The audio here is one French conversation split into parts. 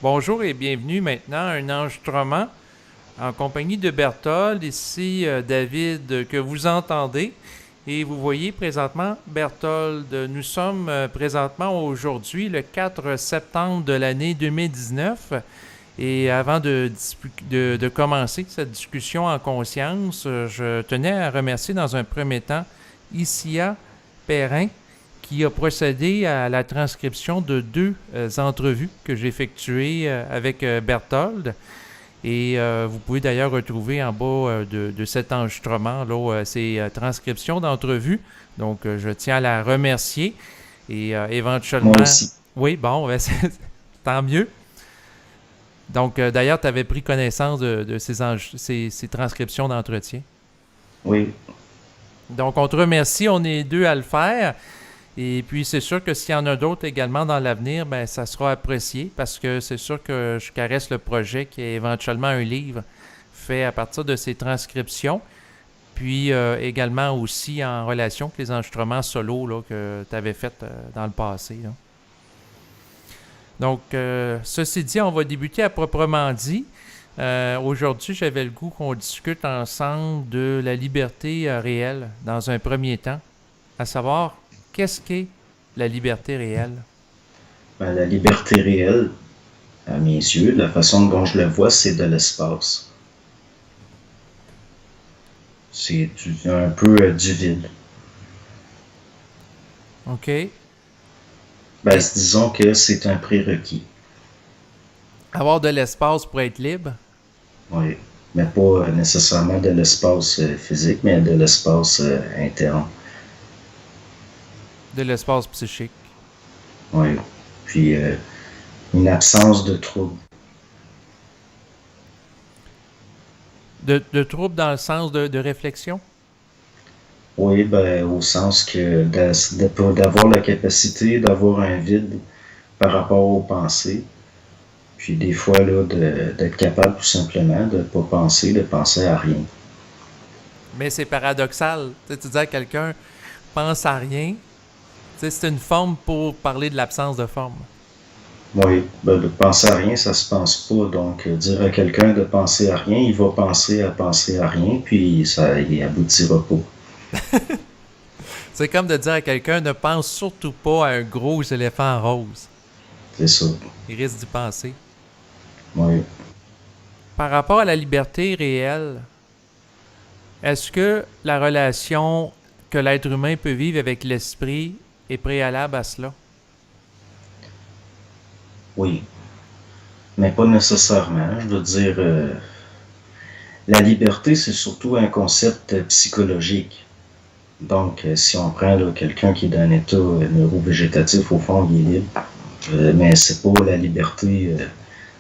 Bonjour et bienvenue maintenant à un enregistrement en compagnie de Berthold. Ici David que vous entendez et vous voyez présentement Berthold. Nous sommes présentement aujourd'hui le 4 septembre de l'année 2019 et avant de commencer cette discussion en conscience, je tenais à remercier dans un premier temps Isia Perrin qui a procédé à la transcription de deux entrevues que j'ai effectuées avec Berthold. Et vous pouvez d'ailleurs retrouver en bas de cet enregistrement là, ces transcriptions d'entrevues. Donc, je tiens à la remercier. Et éventuellement... Moi aussi. Oui, bon, ben, tant mieux. Donc, d'ailleurs, tu avais pris connaissance de ces transcriptions d'entretien. Oui, Donc, on te remercie. On est deux à le faire. Et puis, c'est sûr que s'il y en a d'autres également dans l'avenir, ben, ça sera apprécié parce que c'est sûr que je caresse le projet qui est éventuellement un livre fait à partir de ces transcriptions. Puis également aussi en relation avec les enregistrements solo là, que tu avais fait dans le passé. Là. Donc, ceci dit, on va débuter à proprement dit. Aujourd'hui, j'avais le goût qu'on discute ensemble de la liberté réelle dans un premier temps, à savoir qu'est-ce qu'est la liberté réelle? la liberté réelle, à mes yeux, la façon dont je le vois, c'est de l'espace. C'est un peu du vide. OK. Et Disons que c'est un prérequis. avoir de l'espace pour être libre? Oui. Mais pas nécessairement de l'espace physique, mais de l'espace interne. De l'espace psychique. Oui. Puis une absence de trouble. De troubles dans le sens de réflexion? Oui, au sens que d'avoir la capacité d'avoir un vide par rapport aux pensées. Puis des fois, là, d'être capable tout simplement de ne pas penser, de penser à rien. Mais c'est paradoxal. Tu dis à quelqu'un, pense à rien. C'est une forme pour parler de l'absence de forme. Oui, de penser à rien, ça se pense pas. Donc, dire à quelqu'un de penser à rien, il va penser à rien, puis ça y aboutira pas. C'est comme de dire à quelqu'un, ne pense surtout pas à un gros éléphant rose. C'est ça. Il risque d'y penser. Oui. Par rapport à la liberté réelle, est-ce que la relation que l'être humain peut vivre avec l'esprit est préalable à cela? Oui. Mais pas nécessairement. Je veux dire, la liberté, c'est surtout un concept psychologique. Donc, si on prend quelqu'un qui est dans un état neurovégétatif, au fond, il est libre. Mais c'est pas la liberté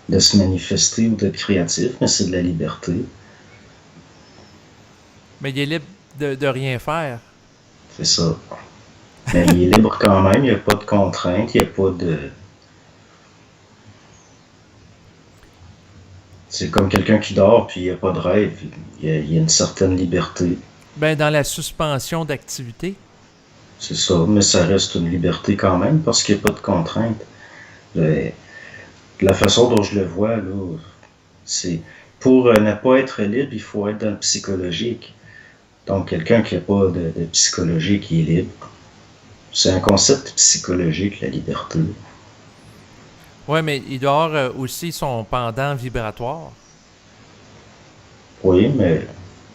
de se manifester ou d'être créatif, mais c'est de la liberté. Mais il est libre de rien faire. C'est ça. Mais il est libre quand même, il n'y a pas de contraintes, il n'y a pas de... C'est comme quelqu'un qui dort puis il n'y a pas de rêve. Il y a une certaine liberté. Ben, dans la suspension d'activité. C'est ça, mais ça reste une liberté quand même parce qu'il n'y a pas de contraintes. Le- La façon dont je le vois, là, c'est pour ne pas être libre, il faut être dans le psychologique. Donc, quelqu'un qui n'a pas de psychologie qui est libre. C'est un concept psychologique, la liberté. Oui, mais il doit avoir aussi son pendant vibratoire. Oui, mais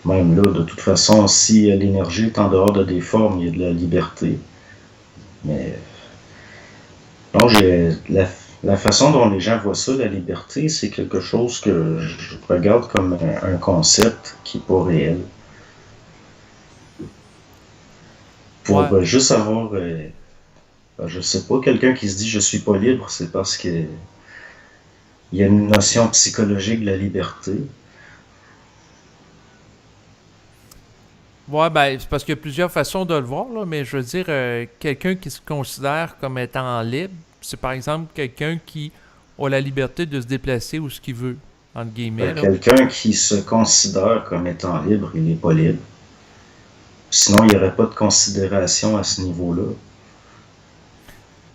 même là, de toute façon, si l'énergie est en dehors de des formes, il y a de la liberté. Mais non, la façon dont les gens voient ça, la liberté, c'est quelque chose que je regarde comme un concept qui n'est pas réel. Ouais. Pour juste avoir, je sais pas, quelqu'un qui se dit je suis pas libre, c'est parce que il y a une notion psychologique de la liberté. Ouais, ben, c'est parce qu'il y a plusieurs façons de le voir, là, mais je veux dire, quelqu'un qui se considère comme étant libre, c'est par exemple quelqu'un qui a la liberté de se déplacer où ce qu'il veut, entre guillemets, là. Quelqu'un qui se considère comme étant libre, il n'est pas libre. Sinon, il n'y aurait pas de considération à ce niveau-là.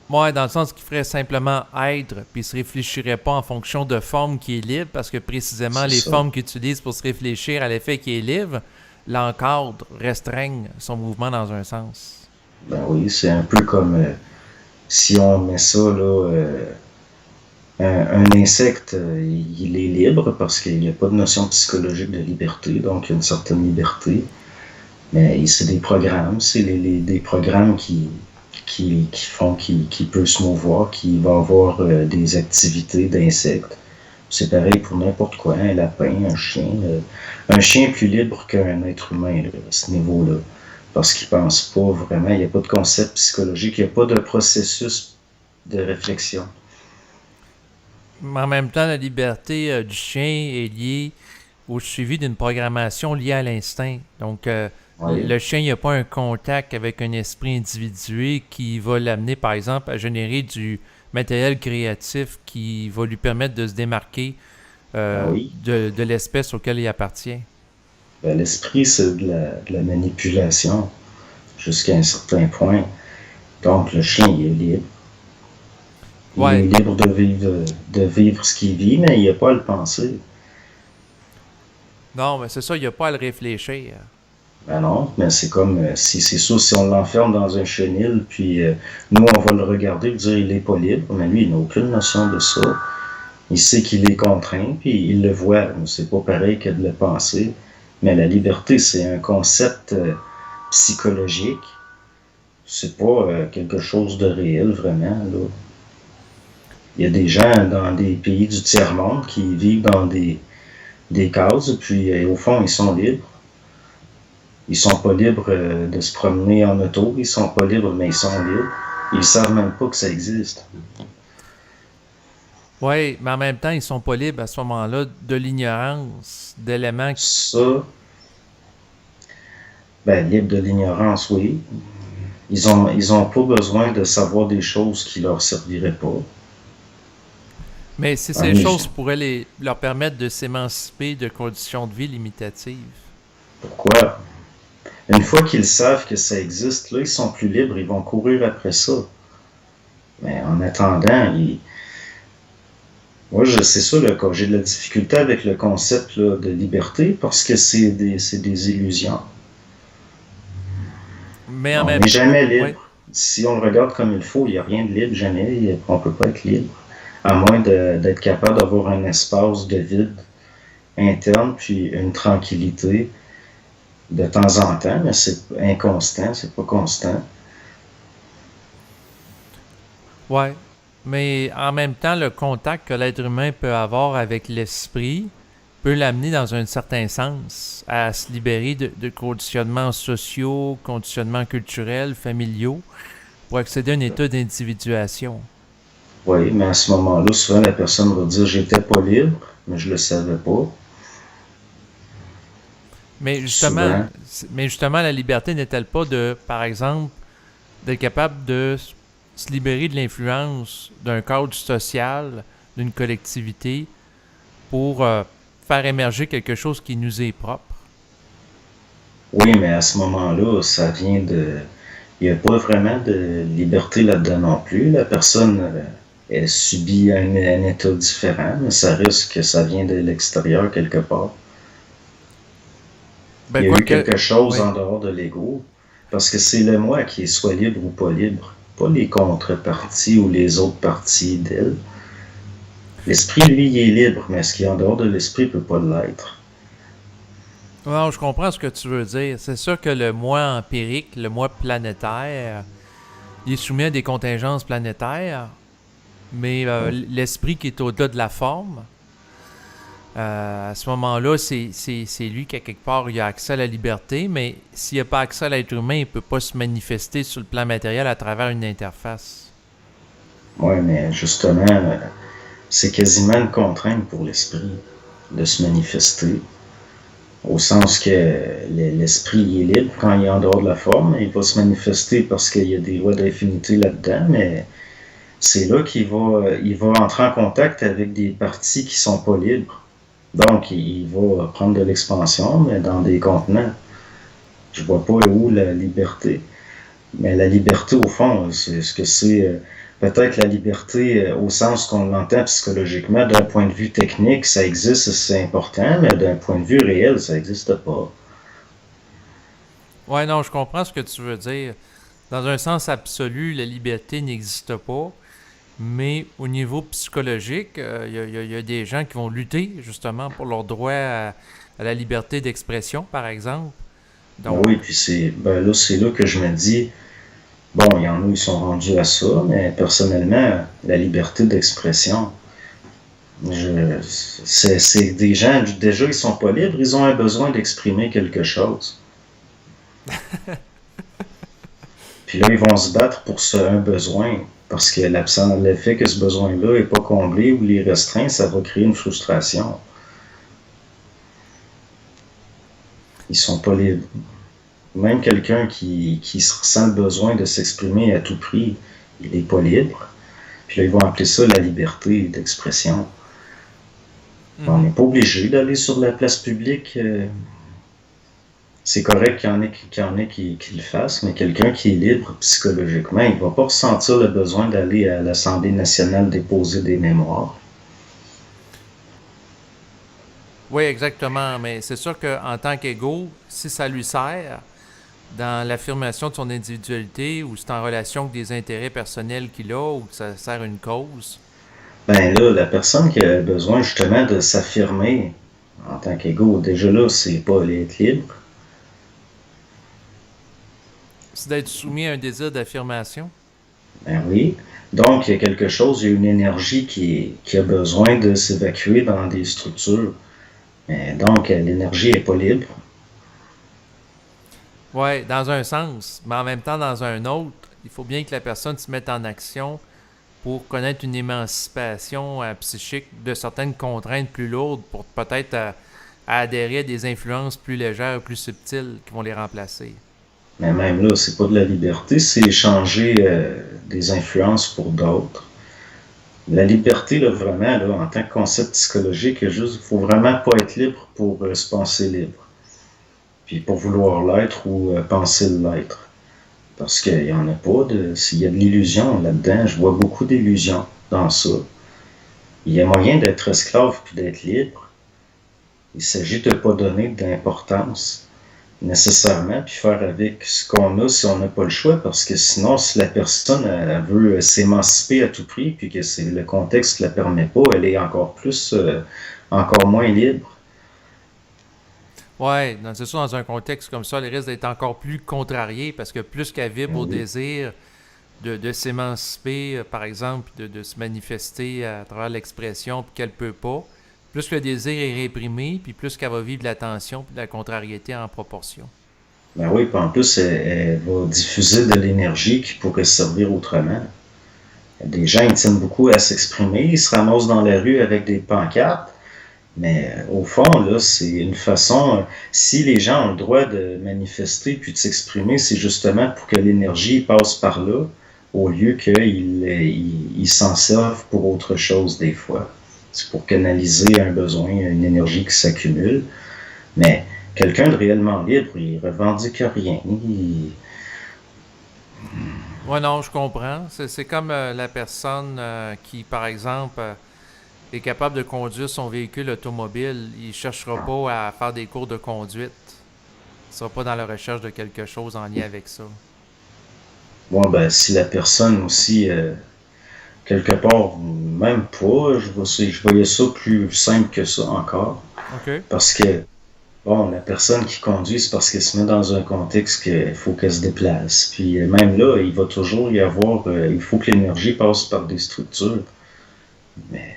Moi, dans le sens qu'il ferait simplement être, puis il se réfléchirait pas en fonction de forme qui est libre, parce que précisément C'est les ça. formes qu'il utilise pour se réfléchir à l'effet qui est libre l'encadrent, restreignent son mouvement dans un sens. Ben oui, c'est un peu comme si on met ça, là, un insecte, il est libre parce qu'il n'y a pas de notion psychologique de liberté, donc il y a une certaine liberté. Mais c'est des programmes, c'est des programmes qui font qu'il peut se mouvoir, qui va avoir des activités d'insectes. C'est pareil pour n'importe quoi, un lapin, un chien. Un chien est plus libre qu'un être humain là, à ce niveau-là. Parce qu'il pense pas vraiment, il n'y a pas de concept psychologique, il n'y a pas de processus de réflexion. Mais en même temps, la liberté du chien est liée au suivi d'une programmation liée à l'instinct. Donc, Oui, le chien n'a pas un contact avec un esprit individué qui va l'amener, par exemple, à générer du matériel créatif qui va lui permettre de se démarquer ben oui. de l'espèce auquel il appartient. Ben, l'esprit, c'est de la manipulation jusqu'à un certain point. Donc le chien, il est libre. Il est Ouais, libre de vivre ce qu'il vit, mais il n'a pas à le penser. non, mais c'est ça, il n'y a pas à le réfléchir. Ben non, mais c'est comme, si c'est sûr, si on l'enferme dans un chenil, puis nous, on va le regarder et dire il est pas libre, mais lui, il n'a aucune notion de ça. Il sait qu'il est contraint, puis il le voit. C'est pas pareil que de le penser. Mais la liberté, c'est un concept psychologique. C'est pas quelque chose de réel, vraiment, là. Il y a des gens dans des pays du tiers-monde qui vivent dans des cases, puis au fond, ils sont libres. Ils sont pas libres de se promener en auto, ils sont pas libres, mais ils sont libres. Ils savent même pas que ça existe. Oui, mais en même temps, ils sont pas libres à ce moment-là de l'ignorance d'éléments. Ça, ben, libres de l'ignorance, oui. Ils ont pas besoin de savoir des choses qui leur serviraient pas. Mais si Ah, ces mais choses pourraient leur permettre de s'émanciper de conditions de vie limitatives. pourquoi? Une fois qu'ils savent que ça existe, là, ils sont plus libres, ils vont courir après ça. Mais en attendant, moi, c'est ça, là, quand j'ai de la difficulté avec le concept là, de liberté parce que c'est des illusions. Mais en On même n'est jamais oui. libre. Si on le regarde comme il faut, il n'y a rien de libre, jamais. On ne peut pas être libre. À moins d'être capable d'avoir un espace de vide interne, puis une tranquillité de temps en temps, mais c'est inconstant, c'est pas constant. Ouais. Mais en même temps, le contact que l'être humain peut avoir avec l'esprit peut l'amener dans un certain sens à se libérer de conditionnements sociaux, conditionnements culturels, familiaux, pour accéder à un état d'individuation. Oui, mais à ce moment-là, souvent la personne va dire j'étais pas libre, mais je le savais pas. Mais justement, Souvent. mais justement, la liberté n'est-elle pas de, par exemple, d'être capable de se libérer de l'influence d'un cadre social, d'une collectivité, pour faire émerger quelque chose qui nous est propre? Oui, mais à ce moment-là, ça vient de. Il n'y a pas vraiment de liberté là-dedans non plus. La personne, elle subit un état différent, mais ça risque que ça vient de l'extérieur quelque part. Ben, Il y a quoi eu que. quelque chose Oui. en dehors de l'ego, parce que c'est le moi qui est soit libre ou pas libre, pas les contreparties ou les autres parties d'elle. L'esprit, lui, il est libre, mais ce qui est en dehors de l'esprit ne peut pas l'être. Non, je comprends ce que tu veux dire. C'est sûr que le moi empirique, le moi planétaire, il est soumis à des contingences planétaires, mais Ouais. l'esprit qui est au-delà de la forme, à ce moment-là, c'est lui qui, à quelque part, il a accès à la liberté, mais s'il n'a pas accès à l'être humain, il ne peut pas se manifester sur le plan matériel à travers une interface. Ouais, mais justement, c'est quasiment une contrainte pour l'esprit de se manifester. Au sens que l'esprit est libre quand il est en dehors de la forme. Il va se manifester parce qu'il y a des lois d'infinité là-dedans, mais c'est là qu'il va entrer en contact avec des parties qui sont pas libres. Donc, il va prendre de l'expansion, mais dans des contenants. Je vois pas où la liberté. Mais la liberté, au fond, c'est ce que c'est. peut-être la liberté au sens qu'on l'entend psychologiquement, d'un point de vue technique, ça existe, c'est important, mais d'un point de vue réel, ça n'existe pas. Ouais, non, je comprends ce que tu veux dire. Dans un sens absolu, la liberté n'existe pas, mais au niveau psychologique, il y a des gens qui vont lutter justement pour leur droit à la liberté d'expression, par exemple. Ben Donc, oui, puis c'est là que je me dis, bon, il y en a, ils sont rendus à ça, mais personnellement, la liberté d'expression, c'est des gens, déjà, ils sont pas libres, ils ont un besoin d'exprimer quelque chose. Puis là, ils vont se battre pour un besoin, parce que le fait que ce besoin-là n'est pas comblé ou les restreint, ça va créer une frustration. Ils sont pas libres. Même quelqu'un qui ressent le besoin de s'exprimer à tout prix, il n'est pas libre. Puis là, ils vont appeler ça la liberté d'expression. On n'est pas obligé d'aller sur la place publique. C'est correct qu'il y en ait qui le fassent, mais quelqu'un qui est libre psychologiquement, il ne va pas ressentir le besoin d'aller à l'Assemblée nationale déposer des mémoires. oui, exactement. Mais c'est sûr qu'en tant qu'égo, si ça lui sert dans l'affirmation de son individualité ou c'est en relation avec des intérêts personnels qu'il a ou que ça sert une cause, Ben là, la personne qui a besoin justement de s'affirmer en tant qu'égo, déjà là, c'est pas être libre. c'est d'être soumis à un désir d'affirmation. Ben oui. Donc, il y a quelque chose, il y a une énergie qui a besoin de s'évacuer dans des structures. Donc, l'énergie n'est pas libre. Oui, dans un sens, mais en même temps, dans un autre, il faut bien que la personne se mette en action pour connaître une émancipation psychique de certaines contraintes plus lourdes pour peut-être à adhérer à des influences plus légères, plus subtiles qui vont les remplacer. Mais même là, c'est pas de la liberté, c'est échanger des influences pour d'autres. La liberté, là, vraiment, là, en tant que concept psychologique, il faut vraiment pas être libre pour se penser libre. Puis pour vouloir l'être ou penser l'être. Parce qu'il y en a pas de. S'il y a de l'illusion là-dedans, je vois beaucoup d'illusions dans ça. Il y a moyen d'être esclave puis d'être libre. Il s'agit de ne pas donner d'importance nécessairement, puis faire avec ce qu'on a si on n'a pas le choix, parce que sinon, si la personne elle veut s'émanciper à tout prix, puis que c'est le contexte ne la permet pas, elle est encore moins libre. Ouais, c'est sûr, dans un contexte comme ça, elle risque d'être encore plus contrariée parce que plus qu'elle vibre Ben au oui. désir de s'émanciper, par exemple, de se manifester à travers l'expression, puis qu'elle peut pas, plus le désir est réprimé, puis plus qu'elle va vivre de la tension puis de la contrariété en proportion. Ben oui, puis en plus, elle va diffuser de l'énergie qui pourrait servir autrement. Des gens, ils tiennent beaucoup à s'exprimer, ils se ramassent dans la rue avec des pancartes, mais au fond, là, c'est une façon. Si les gens ont le droit de manifester puis de s'exprimer, c'est justement pour que l'énergie passe par là, au lieu qu'ils s'en servent pour autre chose des fois. C'est pour canaliser un besoin, une énergie qui s'accumule. Mais quelqu'un de réellement libre, il revendique rien. Ouais, non, je comprends. C'est comme la personne qui, par exemple, est capable de conduire son véhicule automobile. Il ne cherchera pas à faire des cours de conduite. Il ne sera pas dans la recherche de quelque chose en lien avec ça. Bon, ben, si la personne aussi, quelque part, même pas, je voyais ça plus simple que ça encore. OK. Parce que bon, la personne qui conduit, c'est parce qu'elle se met dans un contexte qu'il faut qu'elle se déplace. Puis même là, il va toujours y avoir, il faut que l'énergie passe par des structures. Mais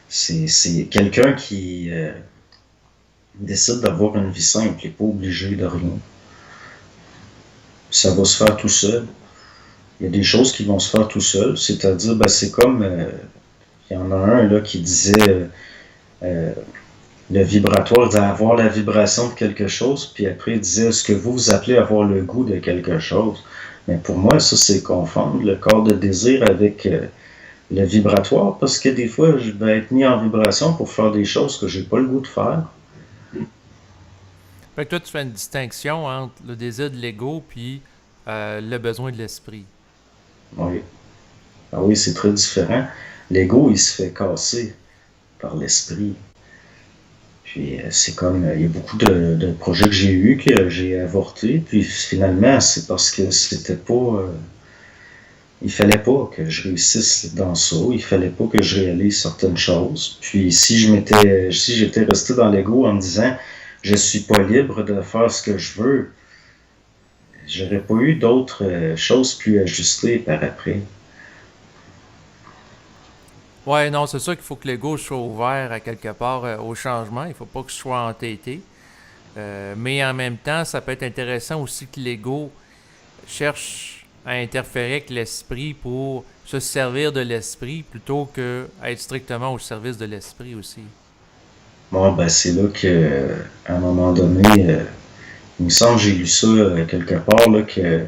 c'est quelqu'un qui décide d'avoir une vie simple, il n'est pas obligé de rien. Ça va se faire tout seul. Il y a des choses qui vont se faire tout seul, c'est-à-dire, ben, c'est comme, il y en a un là qui disait, euh, le vibratoire, il disait avoir la vibration de quelque chose, puis après il disait ce que vous appelez avoir le goût de quelque chose. Mais pour moi, ça c'est confondre le corps de désir avec le vibratoire, parce que des fois, je vais être mis en vibration pour faire des choses que j'ai pas le goût de faire. Fait que toi, tu fais une distinction entre le désir de l'ego puis le besoin de l'esprit. Oui. Ah oui, c'est très différent. L'ego, il se fait casser par l'esprit. Puis c'est comme, il y a beaucoup de projets que j'ai eus que j'ai avortés, puis finalement, c'est parce que c'était pas, il fallait pas que je réussisse dans ça, il fallait pas que je réalise certaines choses. Puis si j'étais resté dans l'ego en me disant, je suis pas libre de faire ce que je veux, j'aurais pas eu d'autres choses plus ajustées par après. Ouais, non, c'est sûr qu'il faut que l'ego soit ouvert à quelque part au changement. Il faut pas que ce soit entêté. Mais en même temps, ça peut être intéressant aussi que l'ego cherche à interférer avec l'esprit pour se servir de l'esprit plutôt que être strictement au service de l'esprit aussi. Bon, ben c'est là que, à un moment donné, il me semble que j'ai lu ça quelque part, là, que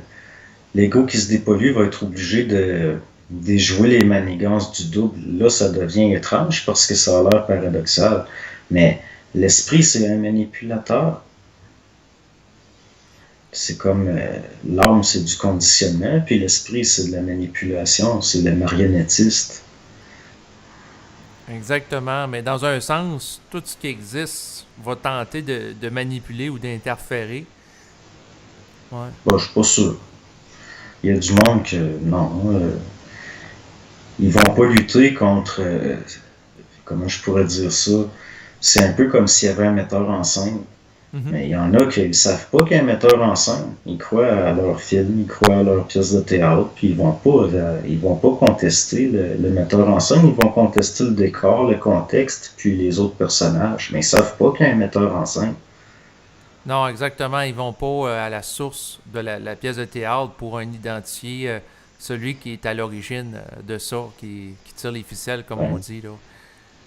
l'ego qui se dépollue va être obligé de déjouer les manigances du double. Là, ça devient étrange parce que ça a l'air paradoxal. Mais l'esprit, c'est un manipulateur. C'est comme l'âme, c'est du conditionnement, puis l'esprit, c'est de la manipulation, c'est le marionnettiste. Exactement, mais dans un sens, tout ce qui existe va tenter de manipuler ou d'interférer. Ouais. Bon, je suis pas sûr. Il y a du monde que, non, ils vont pas lutter contre, comment je pourrais dire ça, c'est un peu comme s'il y avait un metteur en scène. Mhm. Mais il y en a qui ne savent pas qu'il y a un metteur en scène. Ils croient à leur film, ils croient à leur pièce de théâtre, puis ils vont pas contester le metteur en scène, ils vont contester le décor, le contexte, puis les autres personnages. Mais ils savent pas qu'il y a un metteur en scène. Non, exactement. Ils vont pas à la source de la pièce de théâtre pour en identifier celui qui est à l'origine de ça, qui tire les ficelles, comme on Ouais. dit, là.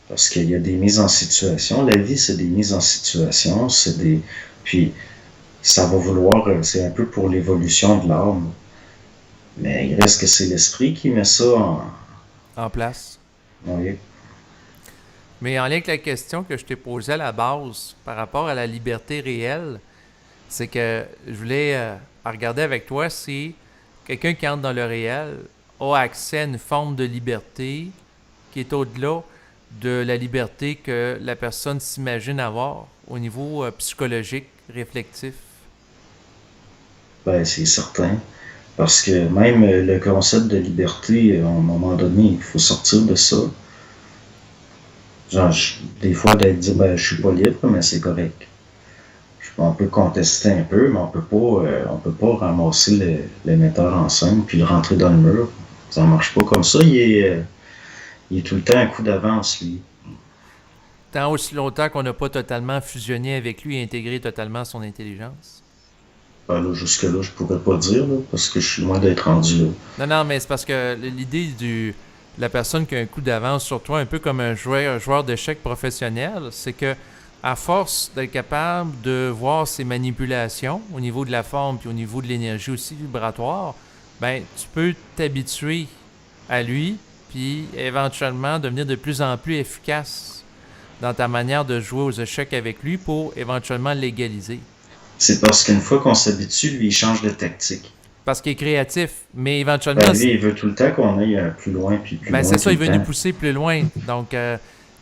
Parce qu'il y a des mises en situation. La vie, c'est des mises en situation, c'est des. Puis ça va vouloir, c'est un peu pour l'évolution de l'âme. Mais il reste que c'est l'esprit qui met ça en. En place. Oui. Mais en lien avec la question que je t'ai posée à la base par rapport à la liberté réelle, c'est que je voulais regarder avec toi si quelqu'un qui entre dans le réel a accès à une forme de liberté qui est au-delà de la liberté que la personne s'imagine avoir au niveau psychologique, réflectif. Ben, c'est certain. Parce que même le concept de liberté, à un moment donné, il faut sortir de ça. Genre, des fois, d'être dit, ben, je suis pas libre, mais c'est correct. On peut contester un peu, mais on peut pas ramasser le metteur en scène puis le rentrer dans le mur. Ça marche pas comme ça. Il est tout le temps un coup d'avance, lui. Tant aussi longtemps qu'on n'a pas totalement fusionné avec lui et intégré totalement son intelligence. Ben là, jusque-là, je pourrais pas dire, là, parce que je suis loin d'être rendu là. Non, non, mais c'est parce que l'idée la personne qui a un coup d'avance sur toi, un peu comme un joueur d'échecs professionnel, c'est que à force d'être capable de voir ses manipulations au niveau de la forme puis au niveau de l'énergie aussi vibratoire, ben tu peux t'habituer à lui puis éventuellement devenir de plus en plus efficace dans ta manière de jouer aux échecs avec lui pour éventuellement l'égaliser. C'est parce qu'une fois qu'on s'habitue, lui, il change de tactique. Parce qu'il est créatif, mais éventuellement, Ben, lui, il veut tout le temps qu'on aille plus loin, puis plus ben loin c'est ça, tout il le veut nous temps. pousser plus loin. Donc,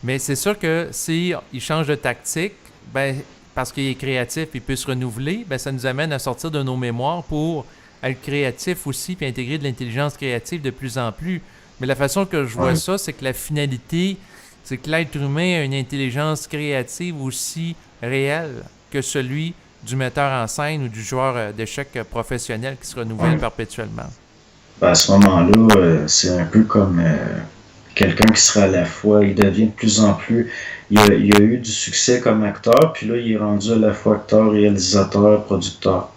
mais c'est sûr que si il change de tactique, ben parce qu'il est créatif, il peut se renouveler, ben ça nous amène à sortir de nos mémoires pour être créatif aussi, puis intégrer de l'intelligence créative de plus en plus. Mais la façon que je vois Ouais. ça, c'est que la finalité, c'est que l'être humain a une intelligence créative aussi réelle que celui du metteur en scène ou du joueur d'échecs professionnel qui se renouvelle Ouais. perpétuellement. Ben, à ce moment-là, c'est un peu comme quelqu'un qui sera à la fois, il devient de plus en plus, il a eu du succès comme acteur, puis là, il est rendu à la fois acteur, réalisateur, producteur.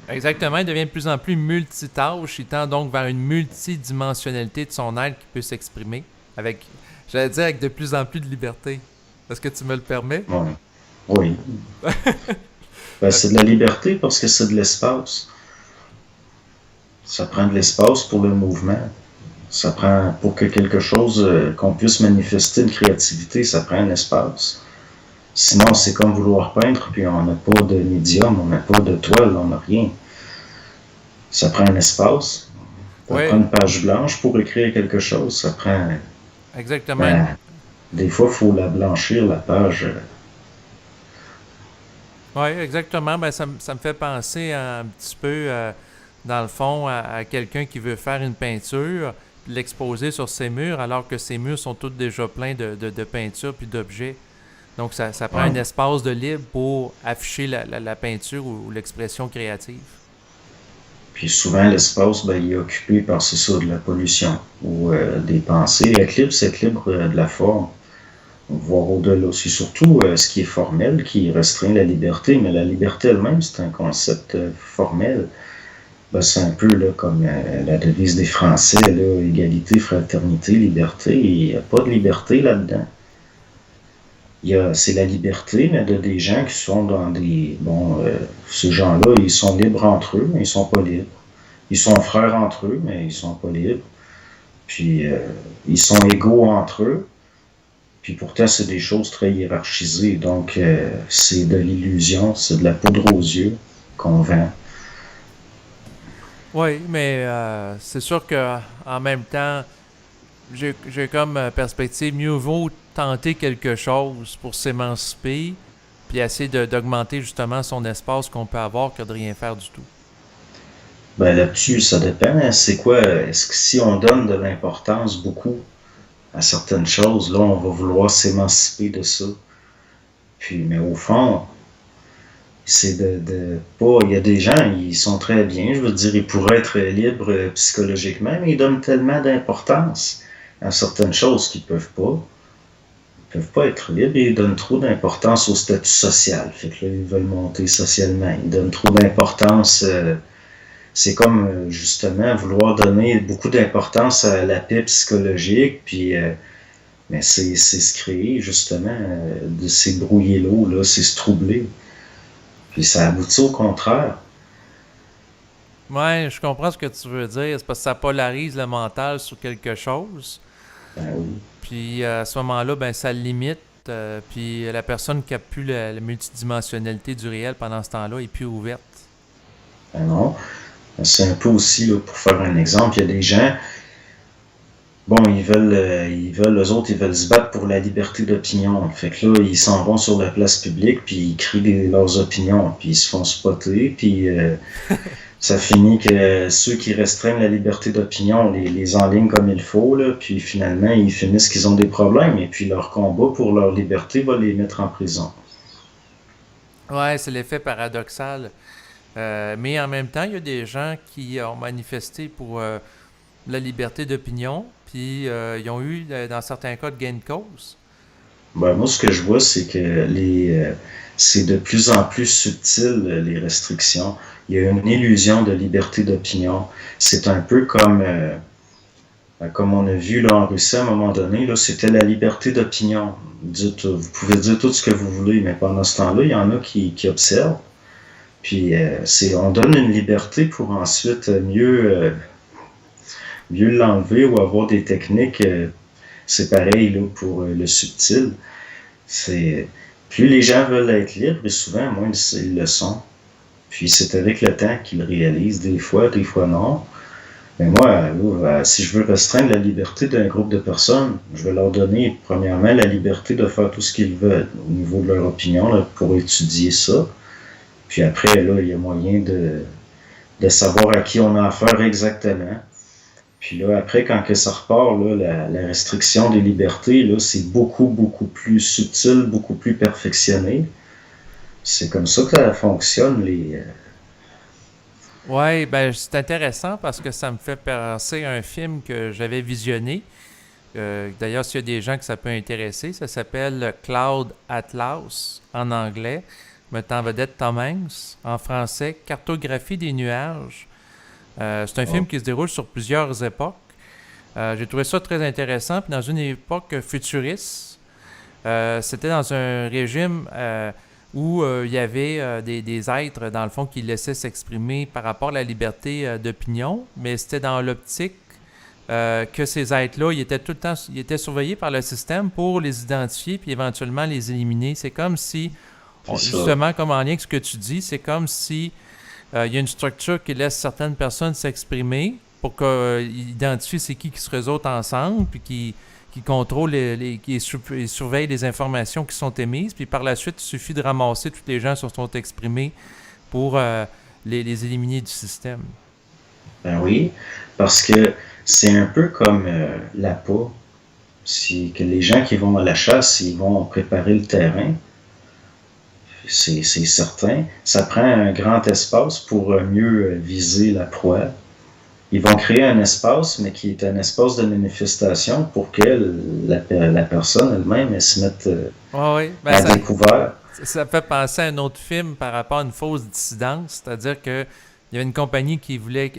Exactement, il devient de plus en plus multitâche, il tend donc vers une multidimensionnalité de son être qui peut s'exprimer avec, j'allais dire, avec de plus en plus de liberté. Est-ce que tu me le permets? Ouais. Oui. Ben, c'est de la liberté parce que c'est de l'espace. Ça prend de l'espace pour le mouvement. Ça prend, pour que quelque chose, qu'on puisse manifester une créativité, ça prend un espace. Sinon, c'est comme vouloir peindre, puis on n'a pas de médium, on n'a pas de toile, on n'a rien. Ça prend un espace. Ça Oui, prend une page blanche pour écrire quelque chose. Ça prend. exactement. Ben, des fois, il faut la blanchir, la page. Oui, exactement. Ben, ça me fait penser un petit peu, dans le fond, à quelqu'un qui veut faire une peinture, puis l'exposer sur ses murs, alors que ses murs sont tous déjà pleins de peinture puis d'objets. Donc, ça prend Ouais. un espace de libre pour afficher la peinture ou l'expression créative. Puis souvent, l'espace, ben, il est occupé par, c'est ça, de la pollution ou des pensées. Éclipse, c'est libre de la forme, voire au-delà. C'est surtout ce qui est formel qui restreint la liberté, mais la liberté elle-même, c'est un concept formel. Ben, c'est un peu là, comme la devise des Français, là, égalité, fraternité, liberté. Il n'y a pas de liberté là-dedans. C'est la liberté, mais de des gens qui sont dans des... Bon, ces gens-là, ils sont libres entre eux, mais ils sont pas libres. Ils sont frères entre eux, mais ils sont pas libres. Puis, ils sont égaux entre eux. Puis pourtant, c'est des choses très hiérarchisées. Donc, c'est de l'illusion, c'est de la poudre aux yeux qu'on vend. Oui, mais c'est sûr que en même temps, j'ai comme perspective, mieux vaut tenter quelque chose pour s'émanciper, puis essayer d'augmenter justement son espace qu'on peut avoir que de rien faire du tout. Ben là-dessus, ça dépend. Hein. C'est quoi? Est-ce que si on donne de l'importance beaucoup à certaines choses, là, on va vouloir s'émanciper de ça. Puis, mais au fond, c'est de pas. Il y a des gens, ils sont très bien, je veux dire, ils pourraient être libres psychologiquement, mais ils donnent tellement d'importance à certaines choses qu'ils peuvent pas. Ils peuvent pas être libres et ils donnent trop d'importance au statut social. Fait que là, ils veulent monter socialement. Ils donnent trop d'importance. C'est comme justement vouloir donner beaucoup d'importance à la paix psychologique, puis mais c'est se créer justement de ces brouiller l'eau, là, c'est se troubler. Puis ça aboutit au contraire. Ouais, je comprends ce que tu veux dire. C'est parce que ça polarise le mental sur quelque chose. Ben oui. Puis à ce moment-là, ben ça le limite. Puis la personne qui a plus la multidimensionnalité du réel pendant ce temps-là est plus ouverte. Ben non. C'est un peu aussi, là, pour faire un exemple, il y a des gens, bon, eux autres, ils veulent se battre pour la liberté d'opinion. Fait que là, ils s'en vont sur la place publique, puis ils crient leurs opinions, puis ils se font spotter, puis ça finit que ceux qui restreignent la liberté d'opinion les enlignent comme il faut, là, puis finalement, ils finissent qu'ils ont des problèmes, et puis leur combat pour leur liberté va les mettre en prison. Ouais, c'est l'effet paradoxal. Mais en même temps, il y a des gens qui ont manifesté pour la liberté d'opinion, puis ils ont eu, dans certains cas, de gain de cause. Ben, moi, ce que je vois, c'est que c'est de plus en plus subtil, les restrictions. Il y a une illusion de liberté d'opinion. C'est un peu comme on a vu là, en Russie à un moment donné, là, c'était la liberté d'opinion. Vous pouvez dire tout ce que vous voulez, mais pendant ce temps-là, il y en a qui observent. Puis on donne une liberté pour ensuite mieux l'enlever ou avoir des techniques. C'est pareil là, pour le subtil. C'est plus les gens veulent être libres, et souvent moins ils le sont. Puis c'est avec le temps qu'ils le réalisent, des fois non. Mais moi, là, si je veux restreindre la liberté d'un groupe de personnes, je vais leur donner premièrement la liberté de faire tout ce qu'ils veulent au niveau de leur opinion là, pour étudier ça. Puis après, là, il y a moyen de savoir à qui on a affaire exactement. Puis là, après, quand que ça repart, là, la restriction des libertés, là, c'est beaucoup, beaucoup plus subtil, beaucoup plus perfectionné. C'est comme ça que ça fonctionne, Ouais, ben c'est intéressant parce que ça me fait penser à un film que j'avais visionné. D'ailleurs, s'il y a des gens que ça peut intéresser, ça s'appelle Cloud Atlas en anglais, mettant en vedette Tom Hanks. En français, Cartographie des nuages. C'est un film Oh. qui se déroule sur plusieurs époques. J'ai trouvé ça très intéressant. Puis dans une époque futuriste, c'était dans un régime où il y avait des êtres, dans le fond, qui laissaient s'exprimer par rapport à la liberté d'opinion, mais c'était dans l'optique que ces êtres-là, ils étaient tout le temps, ils étaient surveillés par le système pour les identifier puis éventuellement les éliminer. C'est comme si, C'est ça. justement, comme en lien avec ce que tu dis, c'est comme si il y a une structure qui laisse certaines personnes s'exprimer pour qu'ils identifient c'est qui se réseautent ensemble, puis qui contrôlent, qui surveillent les informations qui sont émises. Puis par la suite, il suffit de ramasser tous les gens qui se sont exprimés pour les éliminer du système. Ben oui, parce que c'est un peu comme l'appât. Que les gens qui vont à la chasse, ils vont préparer le terrain. C'est certain. Ça prend un grand espace pour mieux viser la proie. Ils vont créer un espace, mais qui est un espace de manifestation pour que la personne elle-même elle se mette à découvert. Ça fait penser à un autre film par rapport à une fausse dissidence, c'est-à-dire qu'il y avait une compagnie qui voulait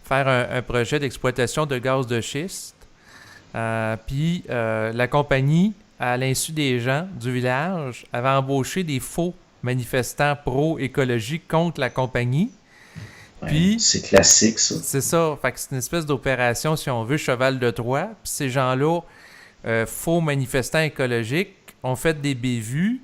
faire un projet d'exploitation de gaz de schiste. Puis la compagnie, à l'insu des gens du village, avait embauché des faux manifestants pro-écologiques contre la compagnie. Puis, c'est classique, ça. C'est ça. Fait que c'est une espèce d'opération, si on veut, cheval de Troie. Puis ces gens-là, faux manifestants écologiques, ont fait des bévues.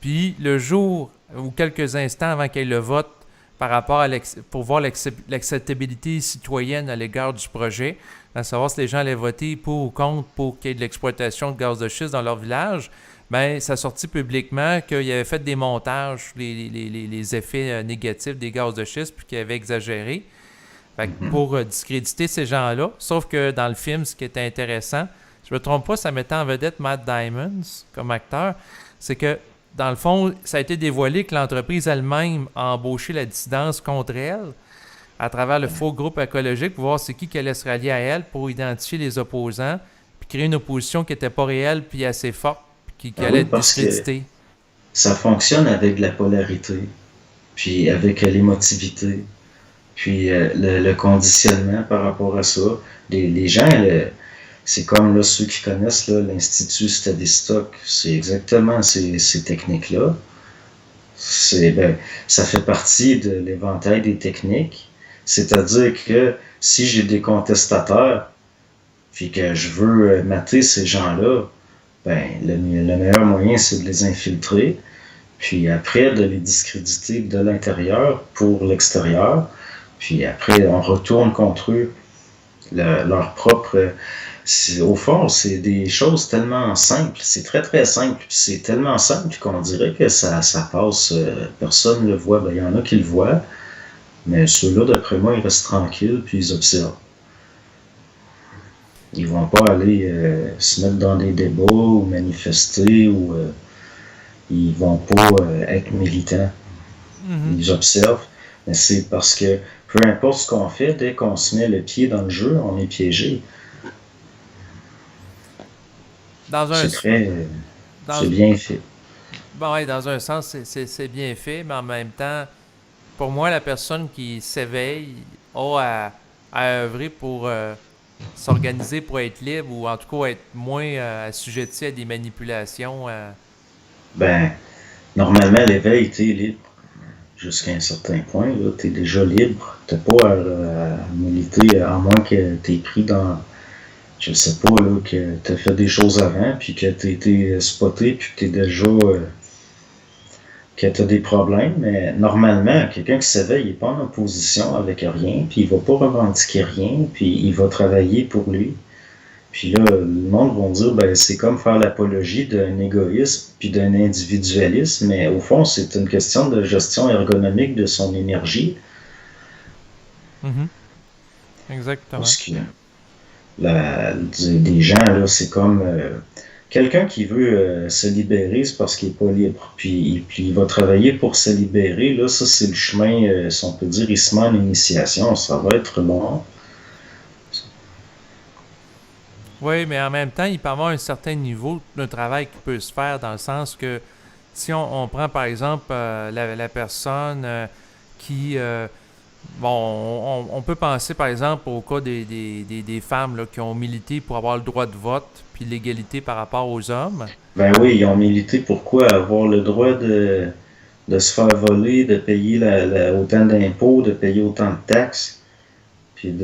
Puis le jour ou quelques instants avant qu'il y ait le vote par rapport pour voir l'acceptabilité citoyenne à l'égard du projet, à savoir si les gens allaient voter pour ou contre pour qu'il y ait de l'exploitation de gaz de schiste dans leur village, bien, ça a sorti publiquement qu'il avait fait des montages sur les effets négatifs des gaz de schiste, puis qu'il avait exagéré. Fait que pour discréditer ces gens-là. Sauf que dans le film, ce qui était intéressant, je ne me trompe pas, ça mettait en vedette Matt Damon comme acteur, c'est que dans le fond, ça a été dévoilé que l'entreprise elle-même a embauché la dissidence contre elle à travers le faux groupe écologique pour voir c'est qui allait se rallier à elle pour identifier les opposants puis créer une opposition qui n'était pas réelle puis assez forte puis qui allait être discréditée. Ça fonctionne avec la polarité, puis avec l'émotivité, puis le conditionnement par rapport à ça. Les gens... c'est comme là, ceux qui connaissent là, l'Institut Tavistock, c'est exactement ces techniques-là. Ça fait partie de l'éventail des techniques. C'est-à-dire que si j'ai des contestateurs, puis que je veux mater ces gens-là, le meilleur moyen, c'est de les infiltrer, puis après de les discréditer de l'intérieur pour l'extérieur, puis après on retourne contre eux leur propre... au fond, c'est des choses tellement simples. C'est très, très simple. Puis c'est tellement simple qu'on dirait que ça passe. Personne ne le voit. Il y en a qui le voient. Mais ceux-là, d'après moi, ils restent tranquilles puis ils observent. Ils vont pas aller se mettre dans des débats ou manifester ou ils vont pas être militants. Ils observent. Mais c'est parce que peu importe ce qu'on fait, dès qu'on se met le pied dans le jeu, on est piégé. C'est bien fait. Bon, oui, dans un sens, c'est bien fait, mais en même temps, pour moi, la personne qui s'éveille a à œuvrer pour s'organiser pour être libre ou en tout cas être moins assujetti à des manipulations. Normalement, l'éveil, t'es libre. Jusqu'à un certain point, tu es déjà libre. Tu n'as pas à militer, à moins que tu aies pris dans... Je sais pas, là, que tu as fait des choses avant, puis que tu as été spoté, puis que tu es déjà... que tu as des problèmes. Mais normalement, quelqu'un qui s'éveille, il n'est pas en opposition avec rien, puis il va pas revendiquer rien, puis il va travailler pour lui. Puis là, le monde va dire, c'est comme faire l'apologie d'un égoïsme puis d'un individualisme, mais au fond, c'est une question de gestion ergonomique de son énergie. Exactement. Parce que des gens, là, c'est comme quelqu'un qui veut se libérer, c'est parce qu'il n'est pas libre. Puis il va travailler pour se libérer. Là, ça, c'est le chemin, si on peut dire, il se met en initiation. Ça va être long. Oui, mais en même temps, il peut y avoir un certain niveau de travail qui peut se faire dans le sens que si on prend par exemple la personne qui... on peut penser par exemple au cas des femmes là, qui ont milité pour avoir le droit de vote puis l'égalité par rapport aux hommes. Ben oui, ils ont milité pourquoi? Avoir le droit de se faire voler, de payer autant d'impôts, de payer autant de taxes. Puis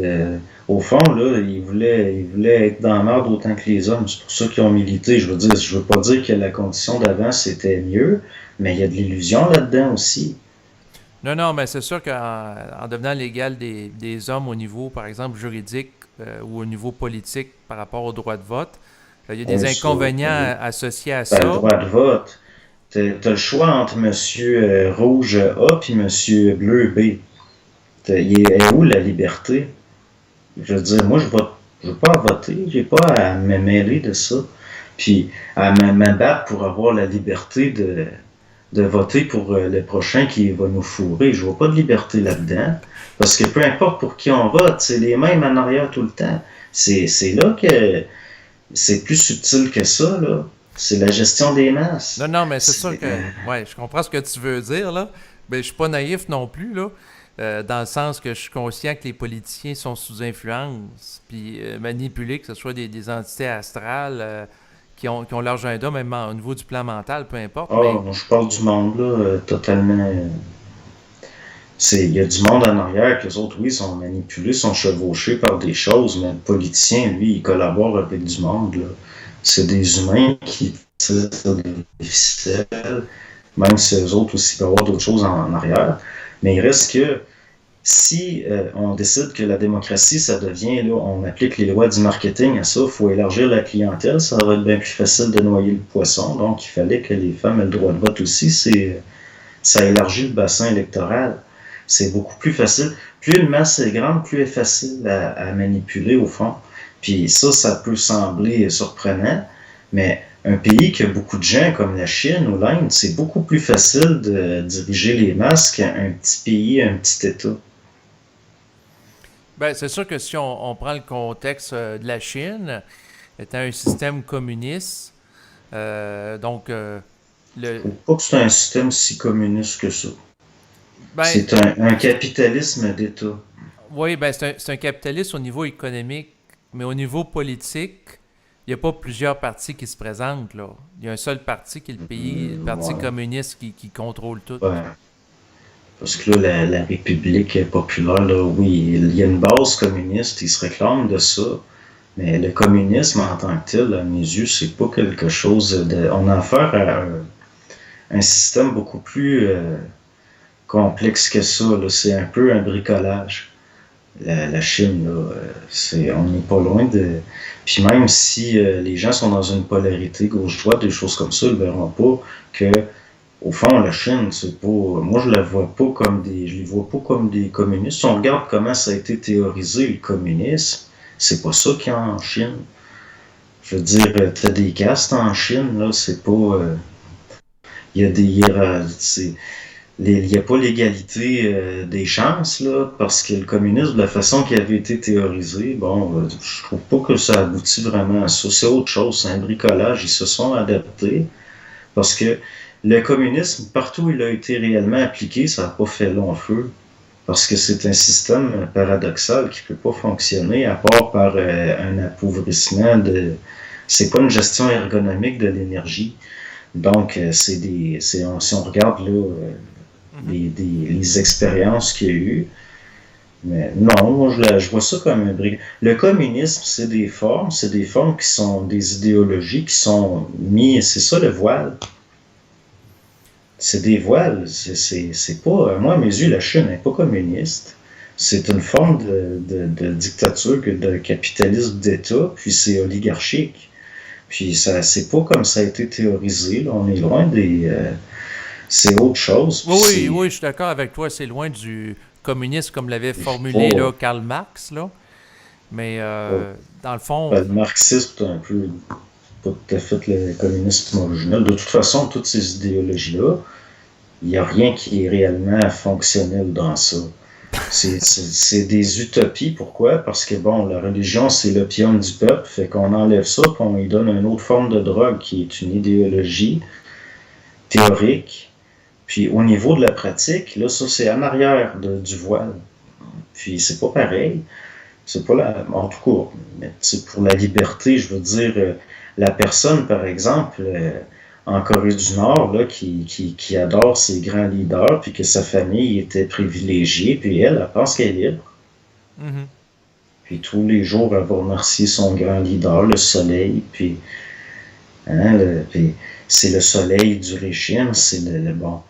au fond, là, ils voulaient être dans la merde autant que les hommes. C'est pour ça qu'ils ont milité. Je veux pas dire que la condition d'avant, c'était mieux, mais il y a de l'illusion là-dedans aussi. Non, non, mais c'est sûr qu'en en devenant l'égal des hommes au niveau, par exemple, juridique ou au niveau politique par rapport au droit de vote, il y a des Ça, inconvénients oui. associés à Ben, le ça. droit de vote, t'as le choix entre Monsieur Rouge A puis Monsieur Bleu B. Il est où la liberté? Je veux dire, moi, je veux pas voter, j'ai pas à me mêler de ça. Puis à m'abattre pour avoir la liberté de voter pour le prochain qui va nous fourrer. Je vois pas de liberté là-dedans. Parce que peu importe pour qui on vote, c'est les mêmes en arrière tout le temps. C'est là que c'est plus subtil que ça, là. C'est la gestion des Non, masses. non, mais c'est sûr C'est, que, ouais, je comprends ce que tu veux dire, là. Mais je suis pas naïf non plus, là. Dans le sens que je suis conscient que les politiciens sont sous influence, puis manipulés, que ce soit des entités astrales qui ont leur agenda, même au niveau du plan mental, peu importe. Mais je parle du monde, là, totalement. Il y a du monde en arrière que les autres, oui, sont manipulés, sont chevauchés par des choses, mais le politicien, lui, il collabore avec du monde, là. C'est des humains qui tirent des ficelles, même si eux autres aussi peuvent avoir d'autres choses en arrière. Mais il reste que si on décide que la démocratie, ça devient, là, on applique les lois du marketing à ça, il faut élargir la clientèle, ça va être bien plus facile de noyer le poisson. Donc, il fallait que les femmes aient le droit de vote aussi. Ça élargit le bassin électoral. C'est beaucoup plus facile. Plus une masse est grande, plus elle est facile à manipuler, au fond. Puis ça peut sembler surprenant, mais un pays qui a beaucoup de gens, comme la Chine ou l'Inde, c'est beaucoup plus facile de diriger les masses qu'un petit pays, un petit État. ben, c'est sûr que si on prend le contexte de la Chine, étant un système communiste, donc Je le, trouve pas que c'est un système si communiste que ça. ben, C'est un capitalisme d'État. oui, ben c'est un capitaliste au niveau économique, mais au niveau politique, il n'y a pas plusieurs partis qui se présentent, là. Il y a un seul parti qui est le Parti Ouais. communiste qui contrôle tout. Ouais. Parce que là, la République populaire, là, oui, il y a une base communiste, ils se réclament de ça. Mais le communisme en tant que tel, à mes yeux, c'est pas quelque chose de. On a affaire à un système beaucoup plus complexe que ça. Là. C'est un peu un bricolage. La Chine, là, on n'est pas loin de. Puis même si les gens sont dans une polarité gauche-droite, des choses comme ça, ils ne verront pas que, au fond, la Chine, c'est pas. Moi, je la vois pas comme je les vois pas comme des communistes. Si on regarde comment ça a été théorisé, le communisme, c'est pas ça qu'il y a en Chine. Je veux dire, t'as des castes en Chine, là, c'est pas. Il y a des il n'y a pas l'égalité des chances, là, parce que le communisme, de la façon qu'il avait été théorisé, bon, je trouve pas que ça aboutit vraiment à ça. C'est autre chose, c'est un bricolage. Ils se sont adaptés parce que le communisme, partout où il a été réellement appliqué, ça n'a pas fait long feu. Parce que c'est un système paradoxal qui ne peut pas fonctionner à part par un appauvrissement de. C'est pas une gestion ergonomique de l'énergie. Donc, si on regarde là, Mhm. les expériences qu'il y a eu, mais non, moi je vois ça comme un brick. Le communisme, c'est des formes qui sont des idéologies qui sont mises, c'est ça le voile. C'est des voiles, c'est pas, moi à mes yeux, la Chine n'est pas communiste. C'est une forme de dictature, de capitalisme d'État, puis c'est oligarchique. Puis ça, c'est pas comme ça a été théorisé, là, on est loin des, c'est autre chose, puis Oui, oui, c'est, oui, je suis d'accord avec toi. C'est loin du communisme comme l'avait formulé pas, là, Karl Marx, là. Mais pas- dans le fond, le marxisme, c'est un peu pas tout à fait le communisme original. De toute façon, toutes ces idéologies-là, il n'y a rien qui est réellement fonctionnel dans ça. C'est des utopies. Pourquoi? Parce que, bon, la religion, c'est l'opium du peuple. Fait qu'on enlève ça, puis on lui donne une autre forme de drogue qui est une idéologie théorique. Puis au niveau de la pratique, là, ça, c'est en arrière du voile. Puis c'est pas pareil. C'est pas la. En tout cas, mais pour la liberté, je veux dire, la personne, par exemple, en Corée du Nord, là, qui adore ses grands leaders, puis que sa famille était privilégiée, puis elle pense qu'elle est libre. mhm. Puis tous les jours, elle va remercier son grand leader, le soleil, puis, hein, puis c'est le soleil du régime, c'est bon.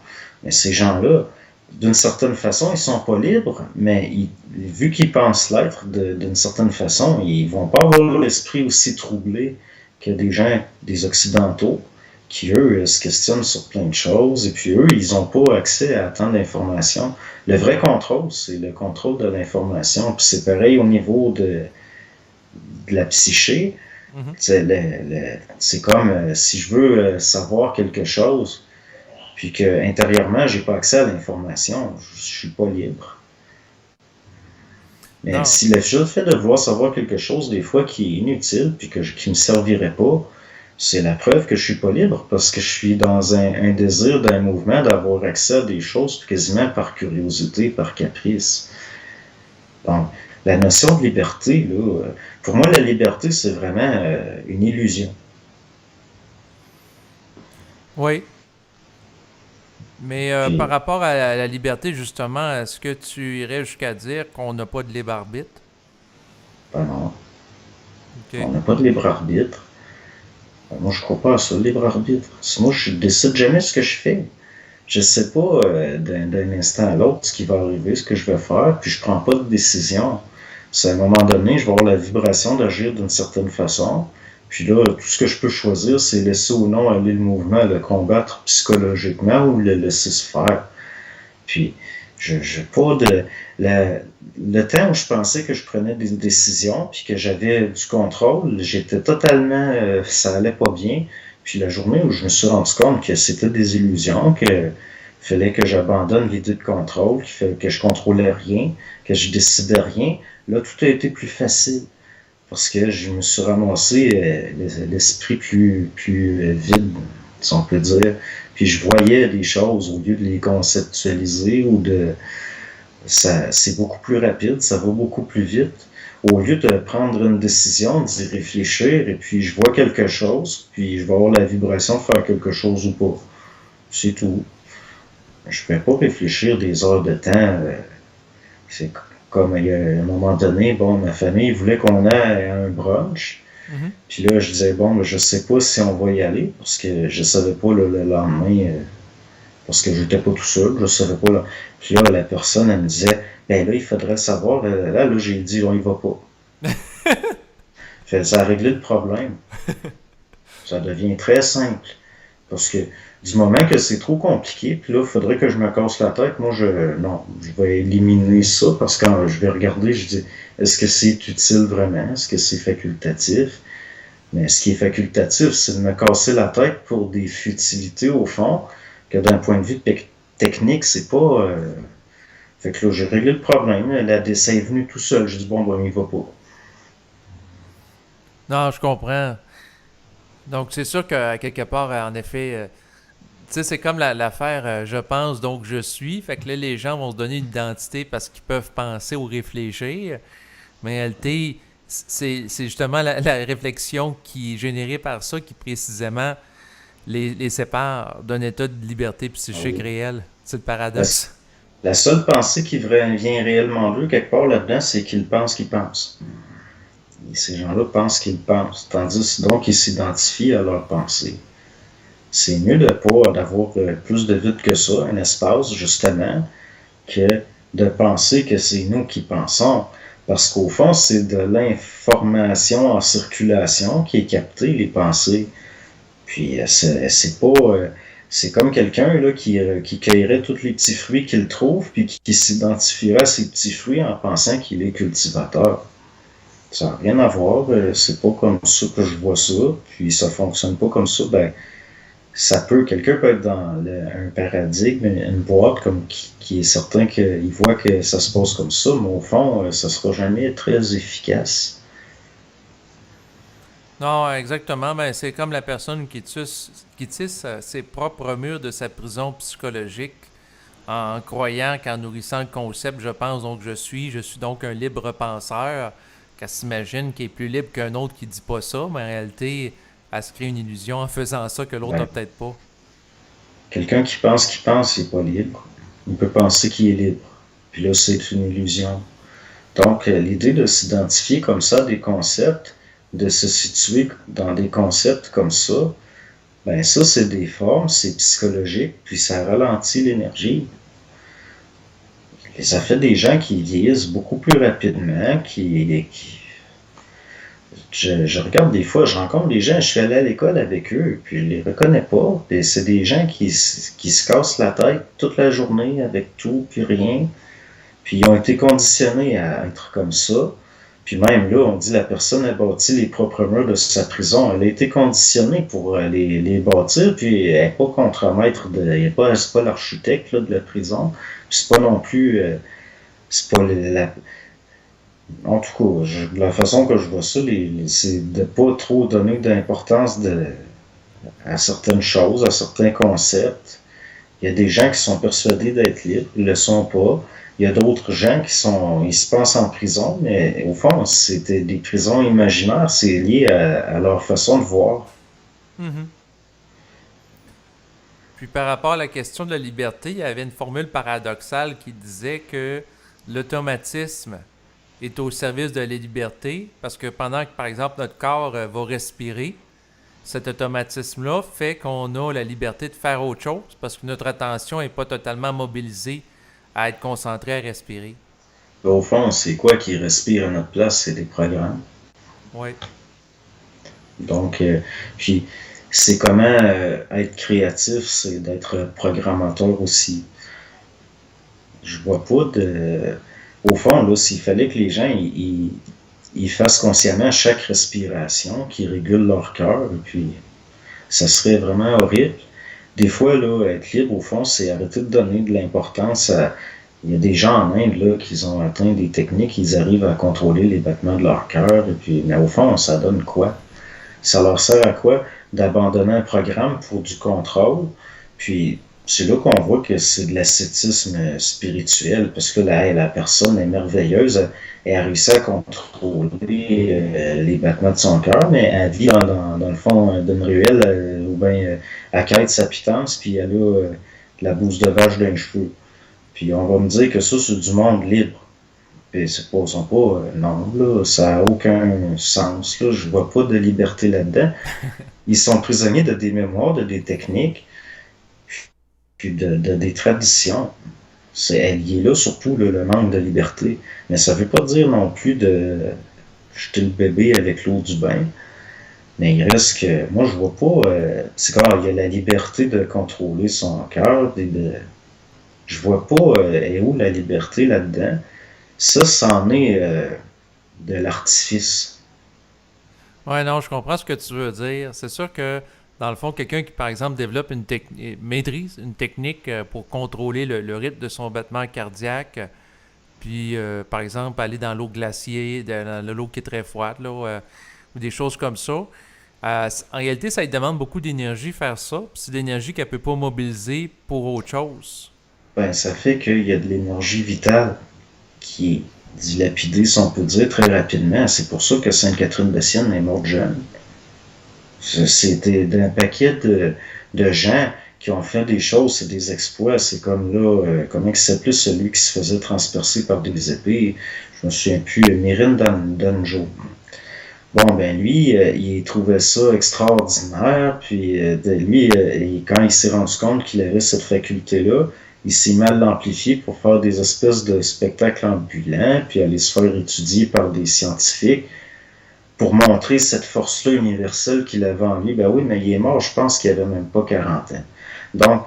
Mais ces gens-là, d'une certaine façon, ils sont pas libres, mais vu qu'ils pensent l'être d'une certaine façon, ils vont pas avoir l'esprit aussi troublé que des gens, des Occidentaux, qui, eux, se questionnent sur plein de choses, et puis eux, ils n'ont pas accès à tant d'informations. Le vrai contrôle, c'est le contrôle de l'information, puis c'est pareil au niveau de la psyché. Mhm. C'est comme si je veux savoir quelque chose, puis que intérieurement, j'ai pas accès à l'information, je suis pas libre. Mais Non, si le fait de vouloir savoir quelque chose, des fois, qui est inutile, puis qui me servirait pas, c'est la preuve que je suis pas libre, parce que je suis dans un désir d'un mouvement d'avoir accès à des choses quasiment par curiosité, par caprice. Donc, la notion de liberté, là, pour moi, la liberté, c'est vraiment une illusion. oui. Mais par Puis, rapport à la liberté, justement, est-ce que tu irais jusqu'à dire qu'on n'a pas de libre arbitre? ben non, on OK. n'a pas de libre arbitre. Moi, je crois pas à ça, le libre arbitre. Moi, je décide jamais ce que je fais. Je sais pas d'un instant à l'autre ce qui va arriver, ce que je vais faire, puis je prends pas de décision. C'est à un moment donné, je vais avoir la vibration d'agir d'une certaine façon. Puis là, tout ce que je peux choisir, c'est laisser ou non aller le mouvement, le combattre psychologiquement ou le laisser se faire. Puis, je pas de. La, le temps où je pensais que je prenais des décisions puis que j'avais du contrôle, j'étais totalement. Ça allait pas bien. Puis la journée où je me suis rendu compte que c'était des illusions, que fallait que j'abandonne l'idée de contrôle, qu'il fallait que je contrôlais rien, que je décidais rien, là, tout a été plus facile. Parce que je me suis ramassé l'esprit plus vide, si on peut dire. Puis je voyais les choses au lieu de les conceptualiser ou de. C'est beaucoup plus rapide, ça va beaucoup plus vite. Au lieu de prendre une décision, d'y réfléchir, et puis je vois quelque chose, puis je vais avoir la vibration de faire quelque chose ou pas. C'est tout. Je ne peux pas réfléchir des heures de temps. C'est comme il y a un moment donné, bon, ma famille voulait qu'on aille à un brunch. Mhm. Puis là, je disais, bon, je sais pas si on va y aller, parce que je savais pas le lendemain, parce que j'étais pas tout seul, je savais pas. Là. Puis là, la personne, elle me disait, ben là, il faudrait le savoir. Là, j'ai dit, on y va pas. Fait, ça a réglé le problème. Ça devient très simple. Parce que du moment que c'est trop compliqué, puis là, il faudrait que je me casse la tête, moi, non, je vais éliminer ça, parce que quand je vais regarder, je dis, est-ce que c'est utile vraiment? Est-ce que c'est facultatif? Mais ce qui est facultatif, c'est de me casser la tête pour des futilités, au fond, que d'un point de vue technique, c'est pas. Fait que là, j'ai réglé le problème. La décès est venue tout seul. J'ai dit, bon, ben, il va pas. Non, je comprends. Donc, c'est sûr qu'à quelque part, en effet, tu sais, c'est comme l'affaire je pense, donc je suis. Fait que là, les gens vont se donner une identité parce qu'ils peuvent penser ou réfléchir. Mais en réalité, c'est justement la réflexion qui est générée par ça qui précisément les sépare d'un état de liberté Ah psychique oui. réel. C'est le La, paradoxe. la seule pensée qui vient réellement d'eux, quelque part là-dedans, c'est qu'ils pensent qu'ils pensent. Et ces gens-là pensent qu'ils pensent. Tandis donc, ils s'identifient à leurs pensées. C'est mieux de pas d'avoir plus de vide que ça, un espace, justement, que de penser que c'est nous qui pensons. Parce qu'au fond, c'est de l'information en circulation qui est captée, les pensées. Puis c'est pas. C'est comme quelqu'un là, qui cueillerait tous les petits fruits qu'il trouve, puis qui s'identifierait à ces petits fruits en pensant qu'il est cultivateur. Ça n'a rien à voir, c'est pas comme ça que je vois ça, puis ça fonctionne pas comme ça, ben quelqu'un peut être dans un paradigme, une boîte comme qui est certain qu'il voit que ça se passe comme ça, mais au fond, ça sera jamais très efficace. Non, exactement. Ben, c'est comme la personne qui tisse ses propres murs de sa prison psychologique en croyant qu'en nourrissant le concept, je pense donc je suis donc un libre penseur, qu'elle s'imagine qu'il est plus libre qu'un autre qui dit pas ça, mais en réalité, elle se crée une illusion en faisant ça que l'autre a Ben, peut-être pas. quelqu'un qui pense, il n'est pas libre. Il peut penser qu'il est libre. Puis là, c'est une illusion. Donc, l'idée de s'identifier comme ça à des concepts, de se situer dans des concepts comme ça, ben ça, c'est des formes, c'est psychologique, puis ça ralentit l'énergie. Et ça fait des gens qui vieillissent beaucoup plus rapidement, je regarde des fois, je rencontre des gens, je suis allé à l'école avec eux, puis je les reconnais pas. Et c'est des gens qui se cassent la tête toute la journée avec tout, puis rien. Puis ils ont été conditionnés à être comme ça. Puis même là, on dit la personne a bâti les propres murs de sa prison. Elle a été conditionnée pour les bâtir, puis elle n'est pas contremaître c'est pas l'architecte là, de la prison. Puis c'est pas non plus. C'est pas en tout cas, la façon que je vois ça, c'est de pas trop donner d'importance à certaines choses, à certains concepts. Il y a des gens qui sont persuadés d'être libres, ils le sont pas. Il y a d'autres gens ils se pensent en prison, mais au fond, c'était des prisons imaginaires, c'est lié à leur façon de voir. Mhm. Puis par rapport à la question de la liberté, il y avait une formule paradoxale qui disait que l'automatisme est au service de la liberté parce que pendant que, par exemple, notre corps va respirer, cet automatisme-là fait qu'on a la liberté de faire autre chose parce que notre attention n'est pas totalement mobilisée à être concentrée à respirer. Au fond, c'est quoi qui respire à notre place? C'est des programmes. Oui. Donc, puis, c'est comment être créatif, c'est d'être programmateur aussi. Je vois pas de... Au fond, là, s'il fallait que les gens ils fassent consciemment chaque respiration, qu'ils régulent leur cœur, et puis ça serait vraiment horrible. Des fois, là, être libre, au fond, c'est arrêter de donner de l'importance à... Il y a des gens en Inde, là, qui ont atteint des techniques, ils arrivent à contrôler les battements de leur cœur, et puis, mais au fond, ça donne quoi? Ça leur sert à quoi? D'abandonner un programme pour du contrôle, puis c'est là qu'on voit que c'est de l'ascétisme spirituel, parce que la personne est merveilleuse, elle a réussi à contrôler les battements de son cœur, mais elle vit dans le fond d'une ruelle, ou bien elle quête sa pitance, puis elle a la bouse de vache d'un cheveu. Puis on va me dire que ça, c'est du monde libre. Puis c'est pas, sont pas, non, là, ça n'a aucun sens, là, je vois pas de liberté là-dedans. Ils sont prisonniers de des mémoires, de des techniques, puis des traditions. C'est lié là surtout le manque de liberté. Mais ça veut pas dire non plus de jeter le bébé avec l'eau du bain. Mais il reste que, moi je vois pas, c'est quand il y a la liberté de contrôler son cœur, je vois pas, est où la liberté là-dedans. Ça, c'en est de l'artifice. Ouais, non, je comprends ce que tu veux dire. C'est sûr que, dans le fond, quelqu'un qui, par exemple, développe maîtrise une technique pour contrôler le rythme de son battement cardiaque, puis, par exemple, aller dans l'eau glaciée, dans l'eau qui est très froide, là, ou des choses comme ça. En réalité, ça lui demande beaucoup d'énergie faire ça, puis c'est de l'énergie qu'elle ne peut pas mobiliser pour autre chose. Ben, ça fait qu'il y a de l'énergie vitale qui est dilapidée, si on peut dire, très rapidement. C'est pour ça que Sainte-Catherine de Sienne est morte jeune. C'était d'un paquet de gens qui ont fait des choses, c'est des exploits. C'est comme là, comment il s'appelait celui qui se faisait transpercer par des épées? Je me souviens plus, Mirin Danjo. Bon, ben lui, il trouvait ça extraordinaire, puis lui, quand il s'est rendu compte qu'il avait cette faculté-là, il s'est mal l'amplifié pour faire des espèces de spectacles ambulants, puis aller se faire étudier par des scientifiques pour montrer cette force-là universelle qu'il avait en lui. Ben oui, mais il est mort, je pense qu'il avait même pas 40 ans. Donc,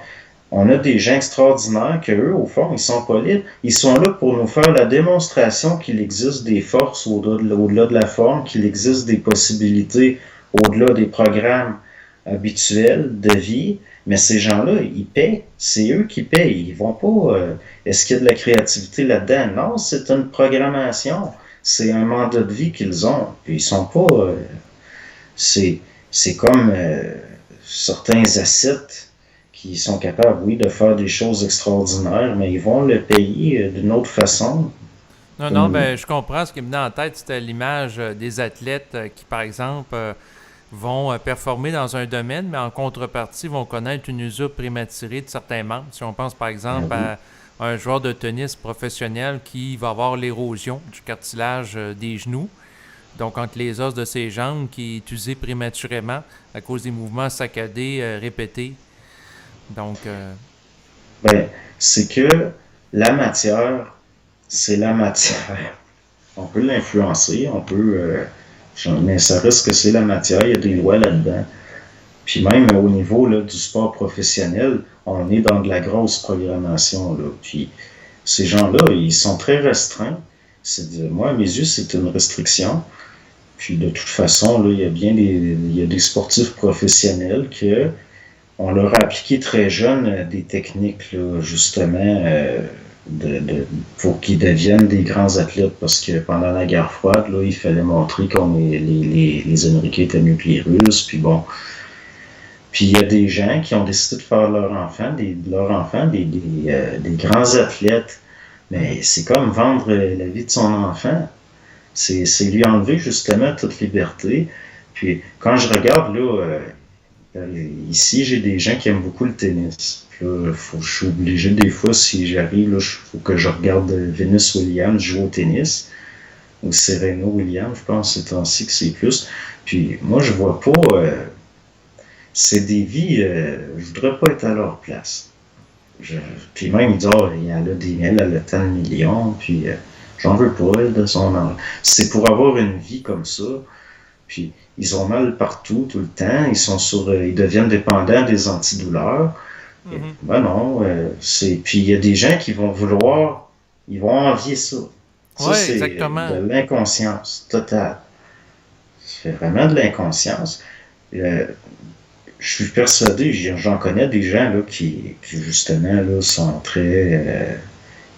on a des gens extraordinaires que eux, au fond, ils sont pas libres. Ils sont là pour nous faire la démonstration qu'il existe des forces au-delà de la forme, qu'il existe des possibilités au-delà des programmes habituels de vie. Mais ces gens-là, ils paient. C'est eux qui payent. Ils vont pas... est-ce qu'il y a de la créativité là-dedans? Non, c'est une programmation. C'est un mandat de vie qu'ils ont. Puis ils sont pas... c'est comme certains ascètes qui sont capables, oui, de faire des choses extraordinaires, mais ils vont le payer d'une autre façon. Non, non, ben je comprends. Ce qui me venait en tête, c'était l'image des athlètes qui, par exemple, vont performer dans un domaine, mais en contrepartie, vont connaître une usure prématurée de certains membres. Si on pense, par Ben exemple, oui. à un joueur de tennis professionnel qui va avoir l'érosion du cartilage des genoux, donc entre les os de ses jambes, qui est usé prématurément à cause des mouvements saccadés répétés. Donc, Ben, c'est que la matière c'est la matière. On peut l'influencer, mais ça reste que c'est la matière, il y a des lois là-dedans. Puis même au niveau là, du sport professionnel, on est dans de la grosse programmation. Là. Puis ces gens-là, ils sont très restreints. Moi, à mes yeux, c'est une restriction. Puis de toute façon, là, il y a des sportifs professionnels que on leur a appliqué très jeune des techniques, là, justement, pour qu'ils deviennent des grands athlètes. Parce que pendant la guerre froide, là, il fallait montrer qu'on est, les Américains étaient mieux que les Russes. Puis bon. Puis il y a des gens qui ont décidé de faire des grands athlètes. Mais c'est comme vendre la vie de son enfant. C'est lui enlever justement toute liberté. Puis quand je regarde là, ici, j'ai des gens qui aiment beaucoup le tennis. Là, je suis obligé des fois, si j'arrive, il faut que je regarde Venus Williams jouer au tennis. Ou Serena Williams, je pense, ces temps-ci que c'est plus. Puis moi, je vois pas. C'est des vies, je voudrais pas être à leur place. Je, puis même, ils disent, oh, elle a tant de millions, puis j'en veux pas, elle, de son âge. C'est pour avoir une vie comme ça, puis ils ont mal partout, tout le temps, ils deviennent dépendants des antidouleurs. Mhm. Ben non, puis il y a des gens qui vont ils vont envier ça. Ça, Oui, c'est exactement. de l'inconscience totale. C'est vraiment de l'inconscience. Euh, je suis persuadé, j'en connais des gens là, qui justement là, sont très.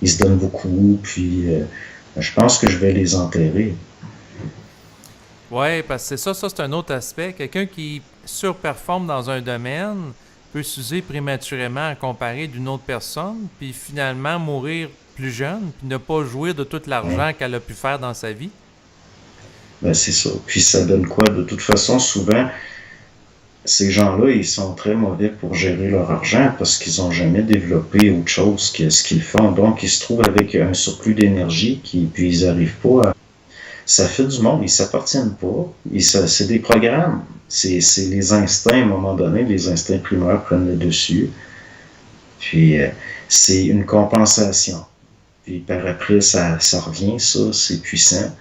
Ils se donnent beaucoup, puis je pense que je vais les enterrer. Oui, parce que c'est ça, c'est un autre aspect. Quelqu'un qui surperforme dans un domaine peut s'user prématurément à comparer d'une autre personne, puis finalement mourir plus jeune, puis ne pas jouir de tout Ouais. l'argent qu'elle a pu faire dans sa vie. Ben, c'est ça. Puis ça donne quoi? De toute façon, souvent, ces gens-là, ils sont très mauvais pour gérer leur argent parce qu'ils n'ont jamais développé autre chose que ce qu'ils font. Donc, ils se trouvent avec un surplus d'énergie, puis ils n'arrivent pas à. Ça fait du monde, ils s'appartiennent pas. C'est des programmes. C'est les instincts, à un moment donné, les instincts primaires prennent le dessus. Puis, c'est une compensation. Puis par après, ça revient, ça, c'est puissant.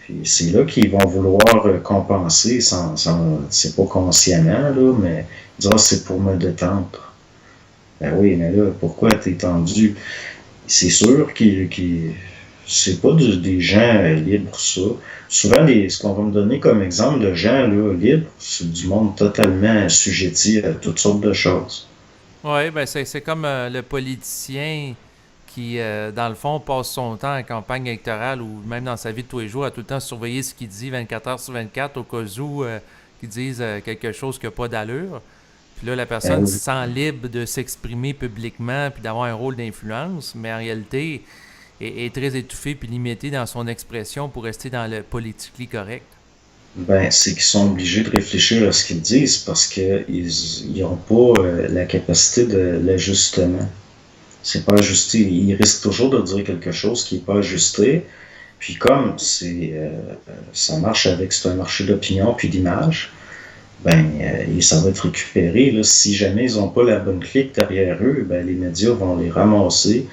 Puis c'est là qu'ils vont vouloir compenser, c'est pas consciemment, là, mais dire ah, c'est pour me détendre. Ben oui, mais là, pourquoi t'es tendu? C'est sûr c'est pas des gens libres, ça. Souvent, ce qu'on va me donner comme exemple de gens là, libres, c'est du monde totalement assujetti à toutes sortes de choses. Oui, ben c'est comme le politicien qui, dans le fond, passe son temps en campagne électorale ou même dans sa vie de tous les jours à tout le temps surveiller ce qu'il dit 24 heures sur 24 au cas où qu'il dise quelque chose qui n'a pas d'allure. Puis là, la Ben personne se oui. sent libre de s'exprimer publiquement puis d'avoir un rôle d'influence, mais en réalité est très étouffée puis limitée dans son expression pour rester dans le politically correct. Ben, c'est qu'ils sont obligés de réfléchir à ce qu'ils disent parce qu'ils n'ont pas la capacité de l'ajustement. C'est pas ajusté. Ils risquent toujours de dire quelque chose qui n'est pas ajusté. Puis comme ça marche c'est un marché d'opinion puis d'image, ben et ça va être récupéré. Là. Si jamais ils n'ont pas la bonne clique derrière eux, ben les médias vont les ramasser.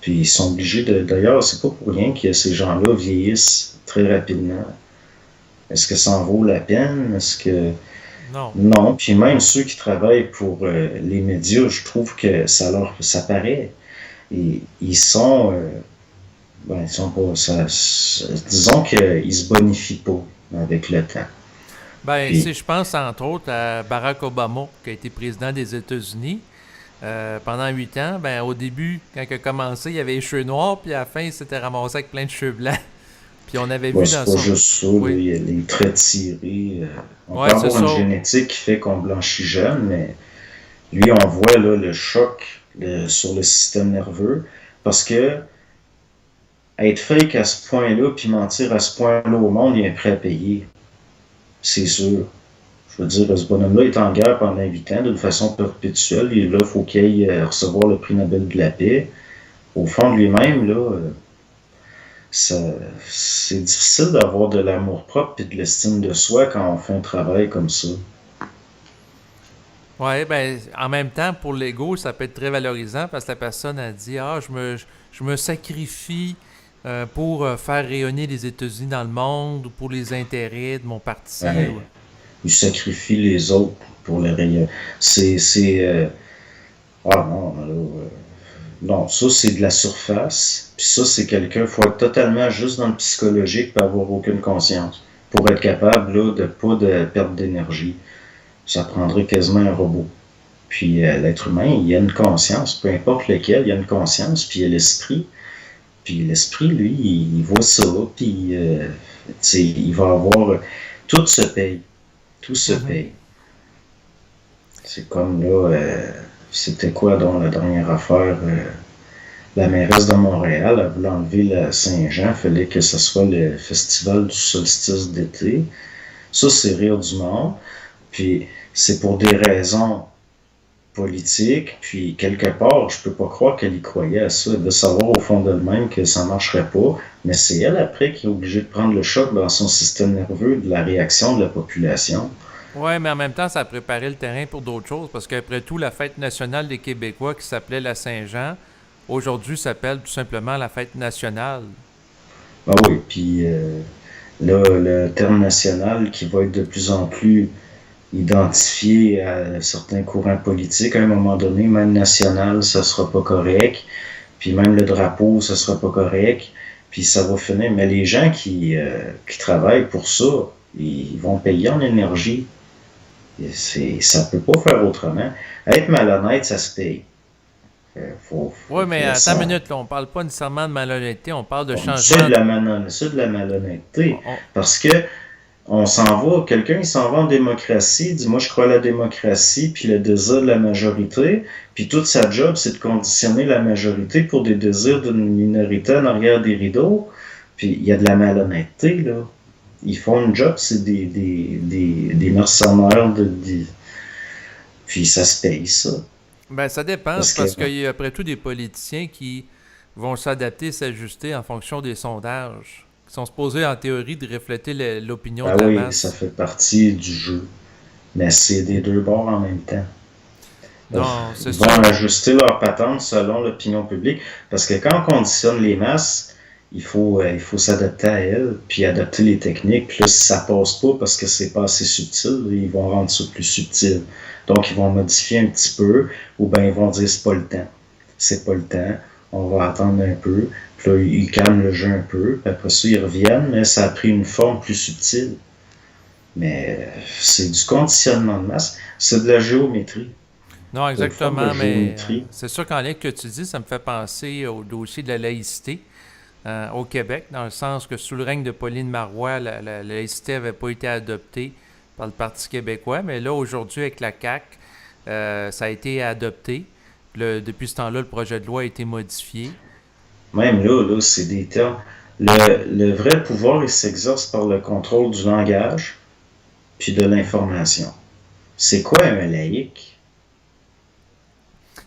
Puis ils sont obligés de. D'ailleurs, c'est pas pour rien que ces gens-là vieillissent très rapidement. Est-ce que ça en vaut la peine? Est-ce que. Non. Non. Puis même ceux qui travaillent pour les médias, je trouve que ça paraît. Et ils sont. Ben, ils sont pas. Disons qu'ils se bonifient pas avec le temps. Ben, Puis, si je pense entre autres à Barack Obama, qui a été président des États-Unis pendant 8 ans, ben au début, quand il a commencé, il avait les cheveux noirs, puis à la fin, il s'était ramassé avec plein de cheveux blancs. Puis on avait bah, vu c'est dans pas son... juste ça, là, Oui. il y a les traits tirés. On peut Ouais, c'est avoir une ça. génétique qui fait qu'on blanchit jeune, mais lui, on voit là, le choc sur le système nerveux. Parce que être fake à ce point-là, puis mentir à ce point-là au monde, il y a un prêt à payer. C'est sûr. Je veux dire, ce bonhomme-là est en guerre pendant 8 ans d'une façon perpétuelle. Et là, il faut qu'il aille recevoir le prix Nobel de la paix. Au fond de lui-même, là, c'est difficile d'avoir de l'amour propre et de l'estime de soi quand on fait un travail comme ça. Ouais, ben, en même temps, pour l'ego, ça peut être très valorisant parce que la personne a dit ah, je me sacrifie pour faire rayonner les États-Unis dans le monde ou pour les intérêts de mon parti. Ouais, il sacrifie les autres pour le rayon. Ah non, là, non, ça c'est de la surface. Puis ça, c'est quelqu'un, il faut être totalement juste dans le psychologique pour avoir aucune conscience. Pour être capable là, de pas de perdre d'énergie. Ça prendrait quasiment un robot. Puis l'être humain, il a une conscience, peu importe lequel, il a une conscience, puis il a l'esprit. Puis l'esprit, lui, il voit ça, puis il va avoir... Tout se paye. Tout se Mhm. paye. C'est comme là, c'était quoi dans la dernière affaire? La mairesse de Montréal, elle voulait enlever la Saint-Jean, il fallait que ce soit le festival du solstice d'été. Ça, c'est rire du monde. Puis c'est pour des raisons politiques. Puis quelque part, je peux pas croire qu'elle y croyait à ça. Elle veut savoir au fond d'elle-même que ça marcherait pas. Mais c'est elle après qui est obligée de prendre le choc dans son système nerveux de la réaction de la population. Ouais, mais en même temps, ça a préparé le terrain pour d'autres choses, parce qu'après tout, la fête nationale des Québécois qui s'appelait la Saint-Jean, aujourd'hui s'appelle tout simplement la fête nationale. Ah oui, puis là, le terme national qui va être de plus en plus identifié à certains courants politiques. À un moment donné, même national, ça sera pas correct. Puis même le drapeau, ça sera pas correct. Puis ça va finir. Mais les gens qui travaillent pour ça, ils vont payer en énergie. Ça peut pas faire autrement. Être malhonnête, ça se paye. Oui, mais attends une Ça, minute, là, on parle pas nécessairement de malhonnêteté, on parle de c'est changement. de la malhonnêteté. on- Parce que on s'en va, quelqu'un il s'en va en démocratie, il dit moi je crois à la démocratie, puis le désir de la majorité, puis toute sa job c'est de conditionner la majorité pour des désirs d'une minorité en arrière des rideaux, puis il y a de la malhonnêteté là. Ils font une job, c'est des mercenaires puis ça se paye ça. Ben, ça dépend, Parce c'est que parce qu'il y a après tout des politiciens qui vont s'adapter, s'ajuster en fonction des sondages, qui sont supposés en théorie de refléter l'opinion ah de la oui, ça masse. fait partie du jeu. Mais c'est des deux bords en même temps. Non, c'est Ils vont sûr. ajuster leur patente selon l'opinion publique. Parce que quand on conditionne les masses, il faut s'adapter à elles, puis adapter les techniques. Puis là, si ça passe pas parce que c'est pas assez subtil, ils vont rendre ça plus subtil. Donc, ils vont modifier un petit peu, ou bien ils vont dire c'est pas le temps. C'est pas le temps, on va attendre un peu. Puis là, ils calment le jeu un peu, puis après ça, ils reviennent, mais ça a pris une forme plus subtile. Mais c'est du conditionnement de masse, c'est de la géométrie. Non, C'est une forme de exactement, mais géométrie. c'est sûr qu'en lien que tu dis, ça me fait penser au dossier de la laïcité au Québec, dans le sens que sous le règne de Pauline Marois, la laïcité n'avait pas été adoptée par le Parti québécois, mais là, aujourd'hui, avec la CAQ, ça a été adopté. Depuis ce temps-là, le projet de loi a été modifié. Même là, c'est des termes. Le vrai pouvoir, il s'exerce par le contrôle du langage puis de l'information. C'est quoi un laïc?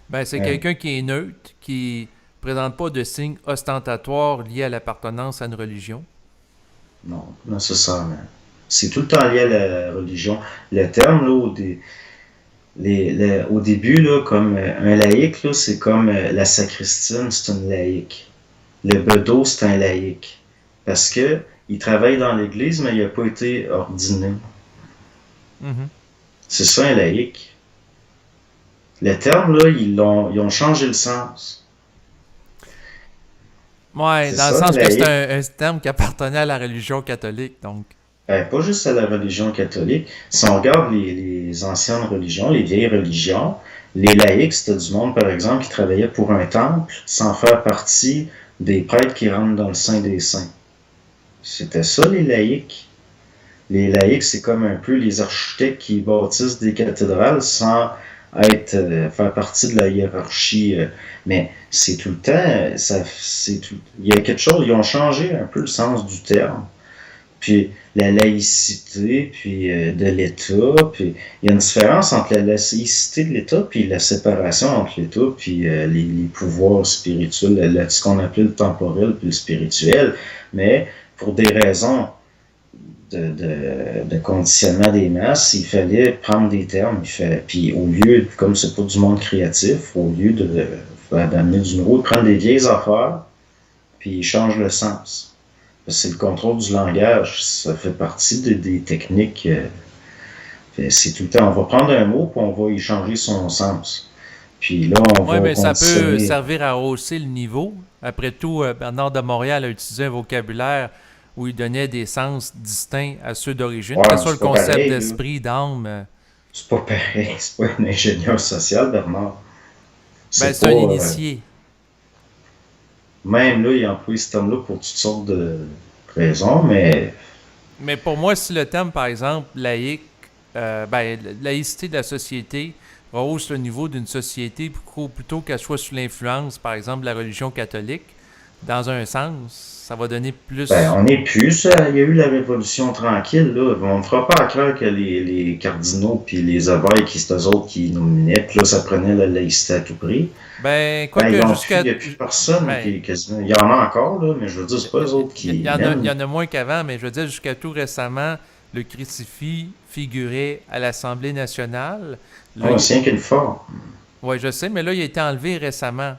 Ben, c'est Un- quelqu'un qui est neutre, qui présente pas de signes ostentatoires liés à l'appartenance à une religion. non, nécessairement. C'est tout le temps lié à la religion. Le terme, là, au début, là, comme un laïc, là, c'est comme la sacristine, c'est une laïque. Le bedeau, c'est un laïc. Parce que il travaille dans l'église, mais il n'a pas été ordiné. Mhm. C'est ça un laïc. Le terme, là, ils ont changé le sens. Ouais, C'est dans le ça, un sens que c'est laïc. un terme qui appartenait à la religion catholique, donc. Pas juste à la religion catholique. Si on regarde les anciennes religions, les vieilles religions, les laïcs, c'était du monde, par exemple, qui travaillait pour un temple sans faire partie des prêtres qui rentrent dans le Saint des Saints. C'était ça, les laïcs. Les laïcs, c'est comme un peu les architectes qui bâtissent des cathédrales sans faire partie de la hiérarchie. Mais c'est tout le temps, il y a quelque chose, ils ont changé un peu le sens du terme. Puis la laïcité, puis de l'État, puis il y a une différence entre la laïcité de l'État puis la séparation entre l'État puis les pouvoirs spirituels, ce qu'on appelait le temporel puis le spirituel. Mais pour des raisons de conditionnement des masses, il fallait prendre des termes. Puis au lieu, comme c'est pas du monde créatif, au lieu d'amener du nouveau, de prendre des vieilles affaires, puis ils changent le sens. Parce que c'est le contrôle du langage, ça fait partie des techniques. C'est tout le temps, on va prendre un mot, puis on va y changer son sens. Puis là, on Oui, va mais ça peut conditionner. servir à hausser le niveau. Après tout, Bernard de Montréal a utilisé un vocabulaire où il donnait des sens distincts à ceux d'origine, que ce Ouais, soit le c'est pas concept pareil, là. d'esprit, d'âme. C'est pas pareil, c'est pas un ingénieur social, Bernard. Ben, C'est c'est un pas. initié. Même là, il emploie ce terme-là pour toutes sortes de raisons, mais Mais pour moi, si le terme, par exemple, laïque, ben, laïcité de la société rehausse le niveau d'une société plutôt qu'elle soit sous l'influence, par exemple, de la religion catholique, dans un sens, ça va donner ben, plus. on n'est plus, ça. Il y a eu la Révolution tranquille, là. On ne fera pas à croire que les cardinaux puis les évêques, c'est eux autres qui nominaient, puis là, ça prenait la laïcité à tout prix. Ben, Ben, quoique il jusqu'à. n'y a plus personne Ben, quasiment. Il y en a encore, là, mais je veux dire, c'est pas eux autres il qui y, en a, y mènent. en a moins qu'avant, mais je veux dire, jusqu'à tout récemment, le crucifix figurait à l'Assemblée nationale. Là, Oh, c'est rien qu'une forme. ouais, je sais, mais là, il a été enlevé récemment.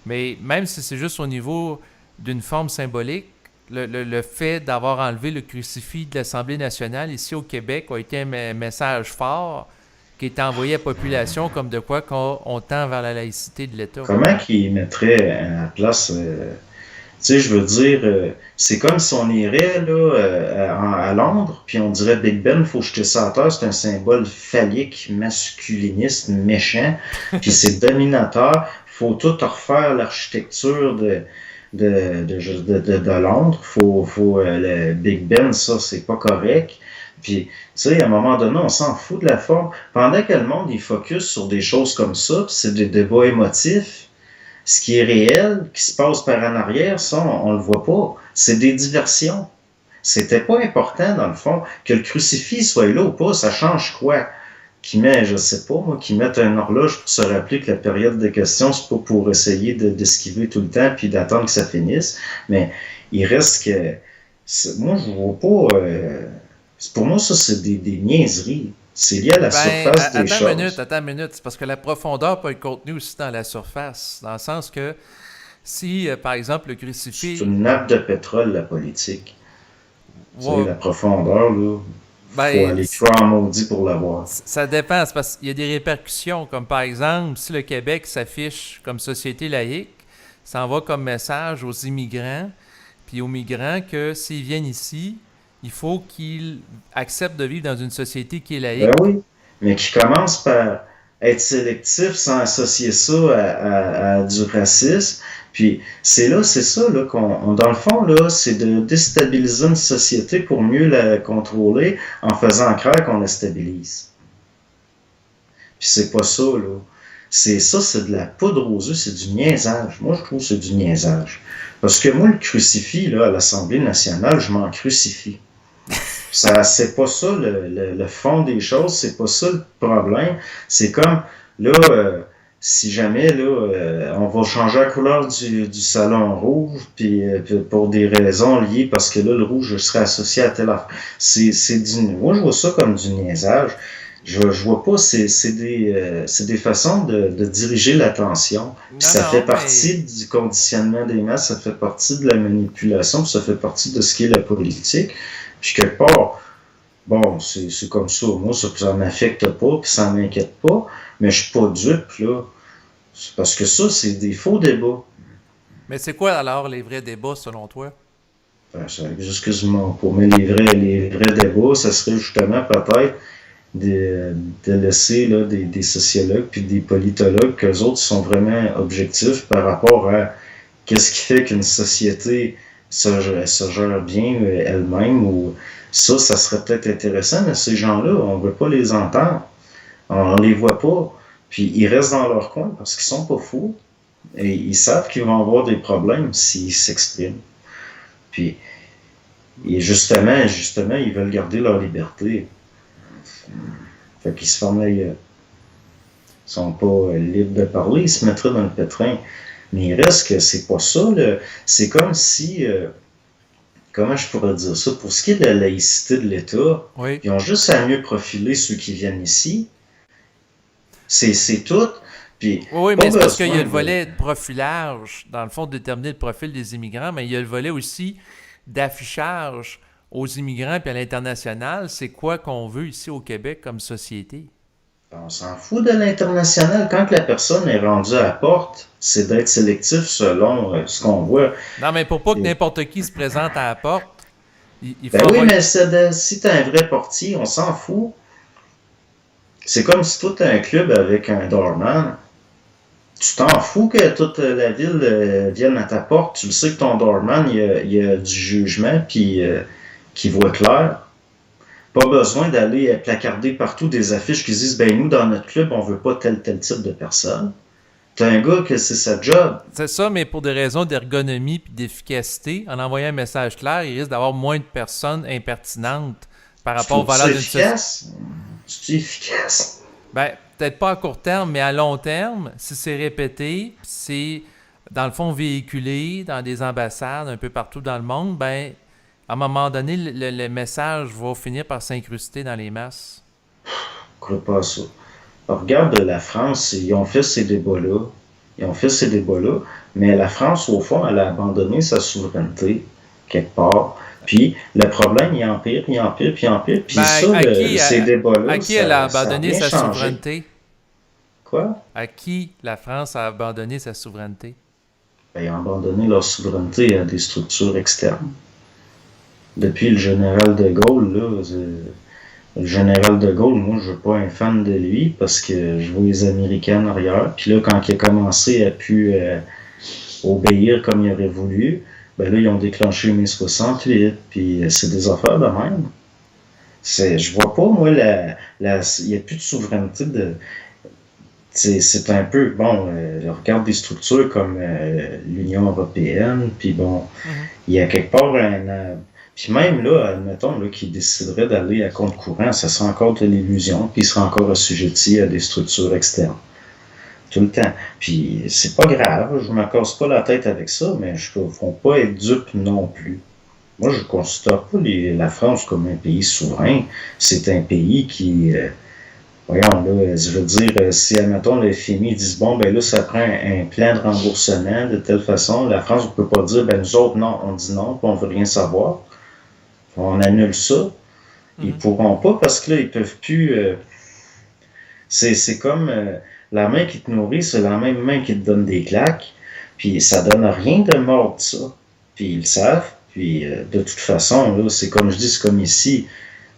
Mais même si c'est juste au niveau d'une forme symbolique, le fait d'avoir enlevé le crucifix de l'Assemblée nationale ici au Québec a été un message fort qui est envoyé à la population comme de quoi qu'on tend vers la laïcité de l'État. Comment qu'ils mettraient à la place. Tu sais, je veux dire, c'est comme si on irait là, à Londres, puis on dirait Big Ben, faut jeter ça à terre, c'est un symbole phallique, masculiniste, méchant, puis c'est dominateur, faut tout refaire l'architecture de Londres, faut le Big Ben, ça, c'est pas correct. Puis, tu sais, à un moment donné, on s'en fout de la forme. Pendant que le monde, il focus sur des choses comme ça, puis c'est des débats émotifs, ce qui est réel, qui se passe par en arrière, ça, on le voit pas. C'est des diversions. C'était pas important, dans le fond, que le crucifix soit là ou pas, ça change quoi? Qui met, je sais pas, moi, qui mettent une horloge pour se rappeler que la période de questions, c'est pas pour essayer d'esquiver tout le temps puis d'attendre que ça finisse. Mais il reste que. Moi, je vois pas. Pour moi, ça, c'est des niaiseries. C'est lié à la Ben, surface des choses. attends une minute, c'est parce que la profondeur peut être contenue aussi dans la surface, dans le sens que si, par exemple, le C'est crucifix, une nappe de pétrole, la politique. Tu sais, ouais, la profondeur, là, faut ben, aller croire en maudit pour l'avoir. ça dépend, c'est parce qu'il y a des répercussions, comme par exemple, si le Québec s'affiche comme société laïque, ça envoie comme message aux immigrants, puis aux migrants que s'ils viennent ici, il faut qu'ils acceptent de vivre dans une société qui est Ben laïque. oui, mais qui commence par être sélectif sans associer ça à du racisme. Puis c'est ça, là, dans le fond, là, c'est de déstabiliser une société pour mieux la contrôler en faisant croire qu'on la stabilise. Puis c'est pas ça, là. C'est ça, c'est de la poudre aux yeux, c'est du niaisage. Moi, je trouve que c'est du niaisage. Parce que moi, le crucifix, là, à l'Assemblée nationale, je m'en crucifie. Ça, c'est pas ça le fond des choses, c'est pas ça le problème. C'est comme, là, si jamais, là, on va changer la couleur du salon rouge, puis pour des raisons liées, parce que là, le rouge serait associé à telle affaire. Moi, je vois ça comme du niaisage. Je vois pas, c'est des façons de diriger l'attention. Puis Non, ça fait non, mais partie du conditionnement des masses, ça fait partie de la manipulation, puis ça fait partie de ce qui est la politique. Puis quelque part, bon, c'est comme ça. Moi, ça m'affecte pas, puis ça m'inquiète pas, mais je suis pas dupe, là. C'est parce que ça, c'est des faux débats. Mais c'est quoi alors les vrais débats selon toi? Enfin, ça existe quasiment pas. Mais les vrais débats, ça serait justement peut-être de laisser là, des sociologues puis des politologues, qu'eux autres sont vraiment objectifs par rapport à qu'est-ce qui fait qu'une société se gère bien elle-même. Ou ça serait peut-être intéressant, mais ces gens-là, on ne veut pas les entendre. On les voit pas. Puis ils restent dans leur coin parce qu'ils sont pas fous. Et ils savent qu'ils vont avoir des problèmes s'ils s'expriment. Puis, et justement, ils veulent garder leur liberté. Fait qu'ils se ferment la gueule. Ils sont pas libres de parler, ils se mettraient dans le pétrin. Mais il reste que c'est pas ça. Là. C'est comme si, comment je pourrais dire ça, pour ce qui est de la laïcité de l'État, Oui. ils ont juste à mieux profiler ceux qui viennent ici. C'est tout. Puis, Oui, pas mais c'est parce qu'il y a besoin le de... volet de profilage, dans le fond, de déterminer le profil des immigrants, mais il y a le volet aussi d'affichage aux immigrants puis à l'international. C'est quoi qu'on veut ici au Québec comme société? On s'en fout de l'international. Quand la personne est rendue à la porte, c'est d'être sélectif selon ce qu'on voit. Non, mais pour pas que Et- n'importe qui se présente à la porte, il Ben faut oui, avoir... mais si t'as un vrai portier, on s'en fout. C'est comme si toi t'as un club avec un doorman. Tu t'en fous que toute la ville vienne à ta porte. Tu le sais que ton doorman, il y a du jugement puis qui voit clair. Pas besoin d'aller placarder partout des affiches qui disent ben nous dans notre club on veut pas tel type de personne. T'as un gars que c'est sa job. C'est ça, mais pour des raisons d'ergonomie puis d'efficacité, en envoyant un message clair, il risque d'avoir moins de personnes impertinentes par Tu rapport aux trouves ça valeurs d'une société. efficace? C'est efficace. Ben, peut-être pas à court terme, mais à long terme, si c'est répété, c'est dans le fond véhiculé dans des ambassades un peu partout dans le monde, ben, à un moment donné, le message va finir par s'incruster dans les masses. Je crois pas à ça. Alors, regarde la France, ils ont fait ces débats-là. Ils ont fait ces débats-là, mais la France, au fond, elle a abandonné sa souveraineté, quelque part. Puis le problème, il empire, il empire, puis il empire. Puis Ben, ça, ces à débats-là, qui elle a ça a abandonné rien sa changé. souveraineté? Quoi? À qui la France a abandonné sa souveraineté? Ben, ils ont abandonné leur souveraineté à des structures externes. Depuis le général de Gaulle, là, le général de Gaulle, moi, je ne suis pas un fan de lui parce que je vois les Américains en arrière. Puis là, quand il a commencé à pu obéir comme il aurait voulu, ben là, ils ont déclenché mai 68, puis c'est des affaires de même. Je vois pas, moi, il n'y a plus de souveraineté de. C'est un peu, bon, je regarde des structures comme l'Union européenne, puis bon, Mhm. il y a quelque part puis même là, admettons là, qu'il déciderait d'aller à compte courant, ça serait encore de l'illusion, puis il serait encore assujetti à des structures externes. Tout le temps. Puis c'est pas grave, je me casse pas la tête avec ça, mais je ne faut pas être dupe non plus. Moi, je ne considère pas la France comme un pays souverain. C'est un pays qui, voyons, là, je veux dire, si, admettons, le FMI disent, bon, ben là, ça prend un plan de remboursement de telle façon, la France ne peut pas dire, ben nous autres, non, on dit non, puis on veut rien savoir. On annule ça. Ils Mhm. pourront pas parce que là, ils peuvent plus. C'est comme la main qui te nourrit, c'est la même main qui te donne des claques. Puis ça donne rien de mordre ça. Puis ils le savent. Puis de toute façon, là, c'est comme je dis, c'est comme ici.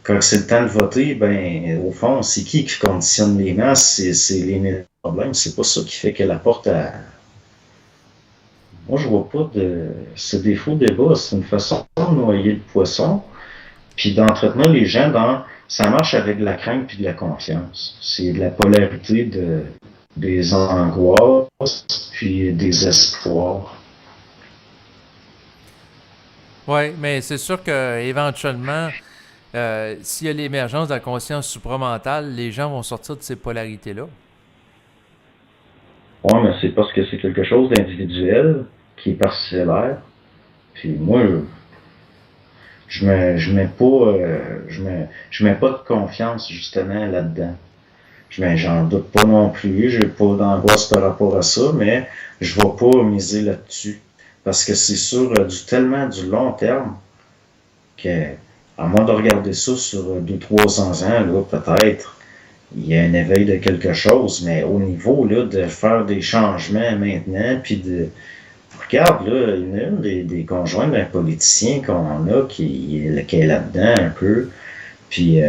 Quand c'est le temps de voter, ben au fond, c'est qui conditionne les masses? C'est les problèmes. C'est pas ça qui fait que la porte à. Moi, je vois pas de. Ce défaut de débat, c'est une façon de noyer le poisson, puis d'entretenir les gens dans. Ça marche avec de la crainte puis de la confiance. C'est de la polarité des angoisses puis des espoirs. Oui, mais c'est sûr qu'éventuellement, s'il y a l'émergence de la conscience supramentale, les gens vont sortir de ces polarités-là. Ouais, mais c'est parce que c'est quelque chose d'individuel qui est parcellaire. Puis moi, je mets pas de confiance justement là-dedans. J'en doute pas non plus, j'ai pas d'angoisse par rapport à ça, mais je vais pas miser là-dessus. Parce que c'est sur tellement du long terme que, à moins de regarder ça sur 200-300 ans, là, peut-être, il y a un éveil de quelque chose, mais au niveau là, de faire des changements maintenant, puis de. Regarde, là, une des conjoints d'un politicien qu'on a qui est là-dedans un peu, puis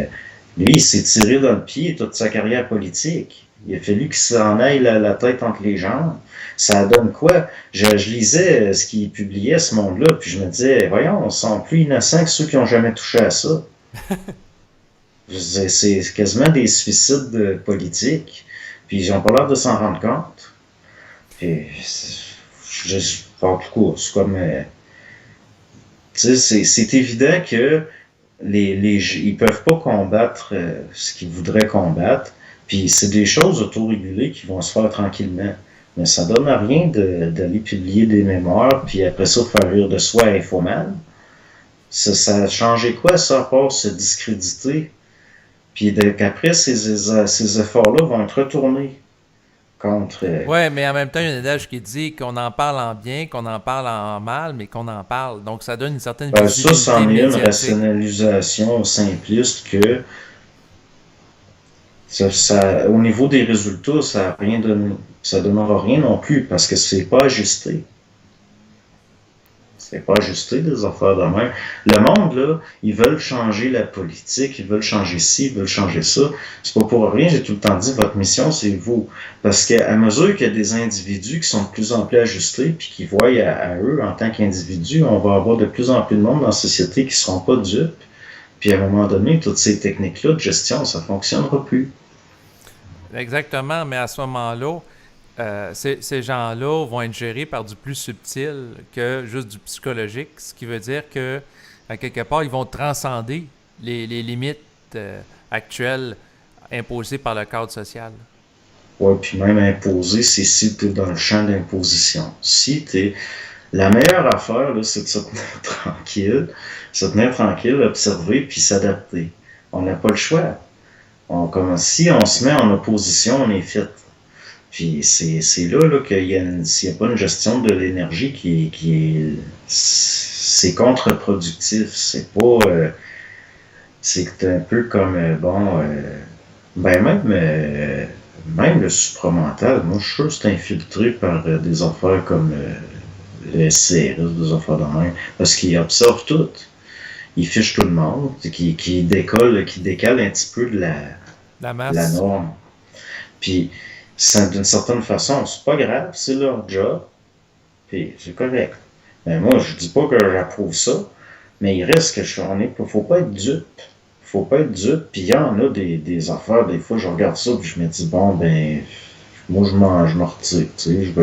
lui, il s'est tiré dans le pied toute sa carrière politique. Il a fallu qu'il s'en aille la tête entre les jambes. Ça donne quoi? Je lisais ce qu'il publiait, ce monde-là, puis je me disais, voyons, on sont plus innocents que ceux qui n'ont jamais touché à ça. C'est quasiment des suicides politiques, puis ils n'ont pas l'air de s'en rendre compte. Puis, en tout cas, c'est comme. C'est évident que ils peuvent pas combattre ce qu'ils voudraient combattre. Puis c'est des choses autorégulées qui vont se faire tranquillement. Mais ça donne à rien d'aller publier des mémoires, puis après ça, faire rire de soi à Infoman. Ça a changé quoi, ça, à part se discréditer? Puis qu'après, ces efforts-là vont être retournés. contre... Ouais, mais en même temps, il y a un adage qui dit qu'on en parle en bien, qu'on en parle en mal, mais qu'on en parle. Donc, ça donne une certaine ça, visibilité c'en est une médiatique. rationalisation simpliste que au niveau des résultats, ça a rien donné. Ça donnera rien non plus parce que c'est pas ajusté. C'est pas ajusté des affaires de même. Le monde, là, ils veulent changer la politique, ils veulent changer ci, ils veulent changer ça. C'est pas pour rien, j'ai tout le temps dit, votre mission, c'est vous. Parce qu'à mesure qu'il y a des individus qui sont de plus en plus ajustés, puis qui voient à eux en tant qu'individus, on va avoir de plus en plus de monde dans la société qui seront pas dupes. Puis à un moment donné, toutes ces techniques-là de gestion, ça fonctionnera plus. Exactement, mais à ce moment-là, ces gens-là vont être gérés par du plus subtil que juste du psychologique, ce qui veut dire que, à quelque part, ils vont transcender les limites actuelles imposées par le cadre social. Ouais, puis même imposer, c'est si tu es dans le champ d'imposition. Si tu es. La meilleure affaire, là, c'est de se tenir tranquille, observer, puis s'adapter. On n'a pas le choix. Si on se met en opposition, on est fait. Puis c'est là qu'il y a s'il n'y a pas une gestion de l'énergie qui est. C'est contre-productif. C'est pas. C'est un peu comme. Ben même le supramental, moi je suis sûr que c'est infiltré par des affaires comme le CRS, des affaires de même. Parce qu'il observe tout. Il fiche tout le monde, qui décale un petit peu de La la masse. norme. Puis, d'une certaine façon, c'est pas grave, c'est leur job, puis c'est correct. Mais moi, je dis pas que j'approuve ça, mais il reste que faut pas être dupe. Faut pas être dupe, puis il y en a des affaires, des fois, je regarde ça, puis je me dis, bon, ben, moi, je m'en retire, tu sais,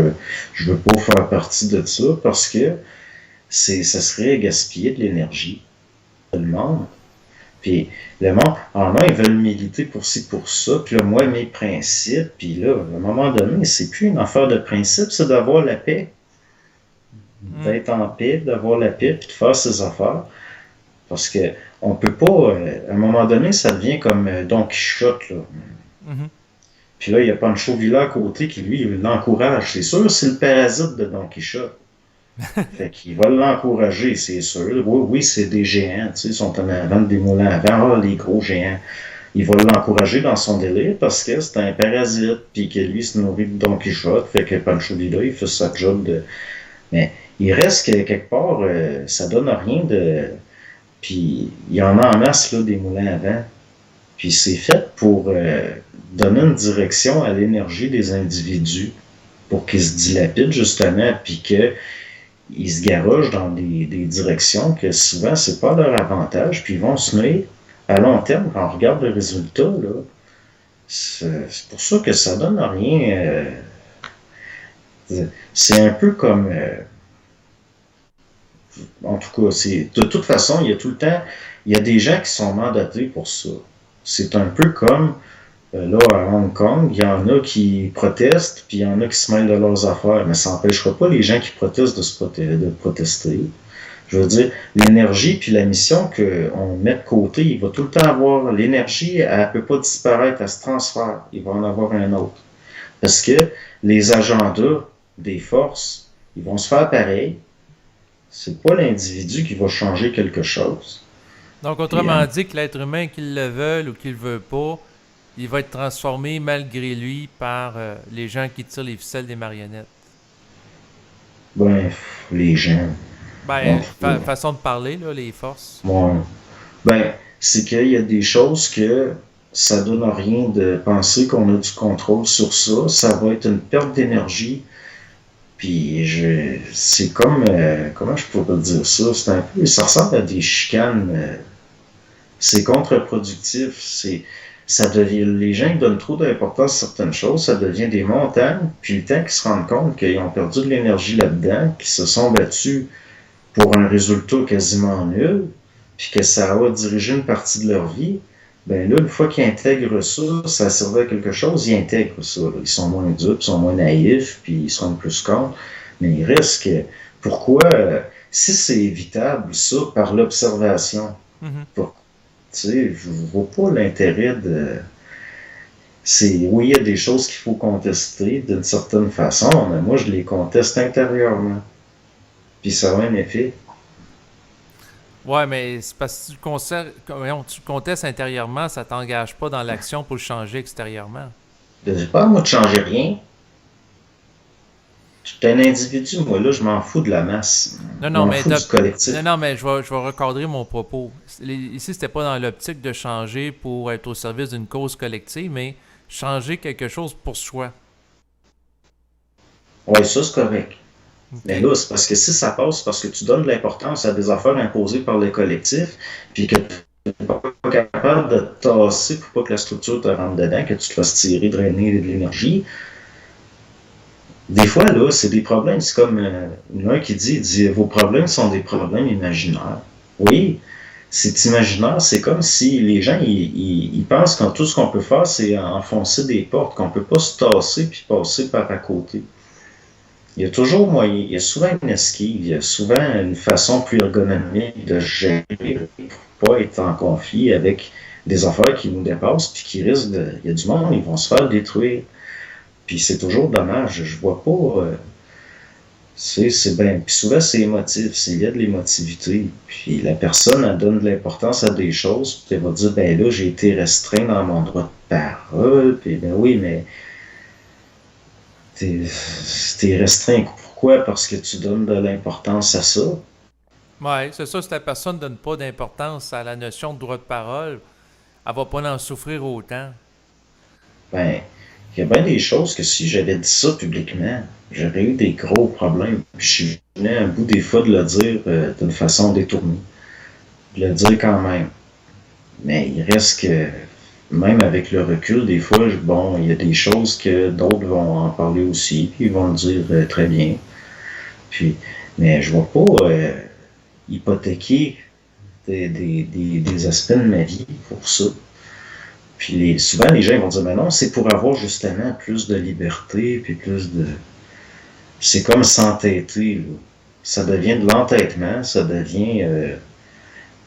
je veux pas faire partie de ça, parce que ça serait gaspiller de l'énergie. Le monde. Puis le monde, ils veulent militer pour ci, pour ça, puis là, moi, mes principes, puis là, à un moment donné, c'est plus une affaire de principe, c'est d'avoir la paix. D'être en paix, d'avoir la paix, puis de faire ses affaires. Parce que on peut pas, à un moment donné, ça devient comme Don Quichotte, là. Mm-hmm. Puis là, il y a Pancho Villa à côté qui, lui, l'encourage. C'est sûr, c'est le parasite de Don Quichotte. Fait qu'il va l'encourager, c'est sûr. Oui, c'est des géants, tu sais, ils sont en avant des moulins à vent, les gros géants. Il va l'encourager dans son délire parce que c'est un parasite, puis que lui se nourrit de Don Quichotte, fait que Pancho Villa, il fait sa job de. Mais il reste que quelque part, ça donne rien de. Puis il y en a en masse, là, des moulins à vent. Puis c'est fait pour donner une direction à l'énergie des individus, pour qu'ils se dilapident, justement, puis que ils se garogent dans des directions que souvent c'est pas leur avantage, puis ils vont se nuire à long terme quand on regarde le résultat. Là, c'est pour ça que ça donne rien. C'est un peu comme. En tout cas, de toute façon, il y a tout le temps. Il y a des gens qui sont mandatés pour ça. C'est un peu comme. Là, à Hong Kong, il y en a qui protestent, puis il y en a qui se mêlent de leurs affaires. Mais ça n'empêchera pas les gens qui protestent de protester. Je veux dire, l'énergie puis la mission qu'on met de côté, il va tout le temps avoir l'énergie, elle ne peut pas disparaître, elle se transfère. Il va en avoir un autre. Parce que les agendas des forces, ils vont se faire pareil. C'est pas l'individu qui va changer quelque chose. Donc, Puis, autrement dit, que l'être humain, qu'il le veuille ou qu'il le veut pas, il va être transformé malgré lui par les gens qui tirent les ficelles des marionnettes. ben, les gens. En Ben, tout cas, façon de parler, là, les forces. moi, ben, c'est qu'il y a des choses que ça donne rien de penser qu'on a du contrôle sur ça. Ça va être une perte d'énergie. Puis c'est comme, comment je pourrais dire ça? C'est un peu, ça ressemble à des chicanes. C'est contre-productif. Les gens qui donnent trop d'importance à certaines choses, ça devient des montagnes. Puis le temps qu'ils se rendent compte qu'ils ont perdu de l'énergie là-dedans, qu'ils se sont battus pour un résultat quasiment nul, puis que ça a dirigé une partie de leur vie, ben là, une fois qu'ils intègrent ça, ça servait à quelque chose, ils intègrent ça. Là. Ils sont moins dupes, ils sont moins naïfs, puis ils se rendent plus compte. Mais il reste que, pourquoi, si c'est évitable, ça, par l'observation, Mm-hmm. tu sais, je vois pas l'intérêt de. Oui, il y a des choses qu'il faut contester d'une certaine façon, mais moi, je les conteste intérieurement. Puis ça a un effet. Ouais, mais c'est parce que tu le contestes intérieurement, ça t'engage pas dans l'action pour le changer extérieurement. Je dis pas, moi, de changer rien. Je suis un individu, moi, là, je m'en fous de la masse. Non, Je non, m'en mais fous du non, collectif. non, mais je vais recadrer mon propos. Ici, c'était pas dans l'optique de changer pour être au service d'une cause collective, mais changer quelque chose pour soi. Ouais, ça, c'est correct. Mais OK. là, c'est parce que si ça passe, parce que tu donnes de l'importance à des affaires imposées par le collectif, puis que tu n'es pas capable de te tasser pour pas que la structure te rentre dedans, que tu te fasses tirer, drainer de l'énergie. Des fois, là, c'est des problèmes. C'est comme un qui dit, vos problèmes sont des problèmes imaginaires. Oui, c'est imaginaire. C'est comme si les gens, ils pensent que tout ce qu'on peut faire, c'est enfoncer des portes, qu'on peut pas se tasser puis passer par à côté. Il y a toujours moyen, il y a souvent une esquive, il y a souvent une façon plus ergonomique de gérer pour pas être en conflit avec des affaires qui nous dépassent puis qui risquent de. Il y a du monde, ils vont se faire détruire. Puis c'est toujours dommage. Je vois pas. C'est bien. Puis souvent, c'est émotif. Il y a de l'émotivité. Puis la personne, elle donne de l'importance à des choses. Puis elle va dire, ben là, j'ai été restreint dans mon droit de parole. Puis ben oui, mais t'es restreint. Pourquoi? Parce que tu donnes de l'importance à ça. Ouais, c'est ça, si la personne ne donne pas d'importance à la notion de droit de parole, elle va pas en souffrir autant. Ben, il y a bien des choses que si j'avais dit ça publiquement, j'aurais eu des gros problèmes. Puis je venais à bout des fois de le dire d'une façon détournée. De le dire quand même. Mais il reste que, même avec le recul, des fois, bon, il y a des choses que d'autres vont en parler aussi, puis ils vont le dire très bien. Puis, mais je ne vais pas hypothéquer des aspects de ma vie pour ça. Puis souvent, les gens vont dire, mais non, c'est pour avoir justement plus de liberté, puis plus de. C'est comme s'entêter, là. Ça devient de l'entêtement, ça devient.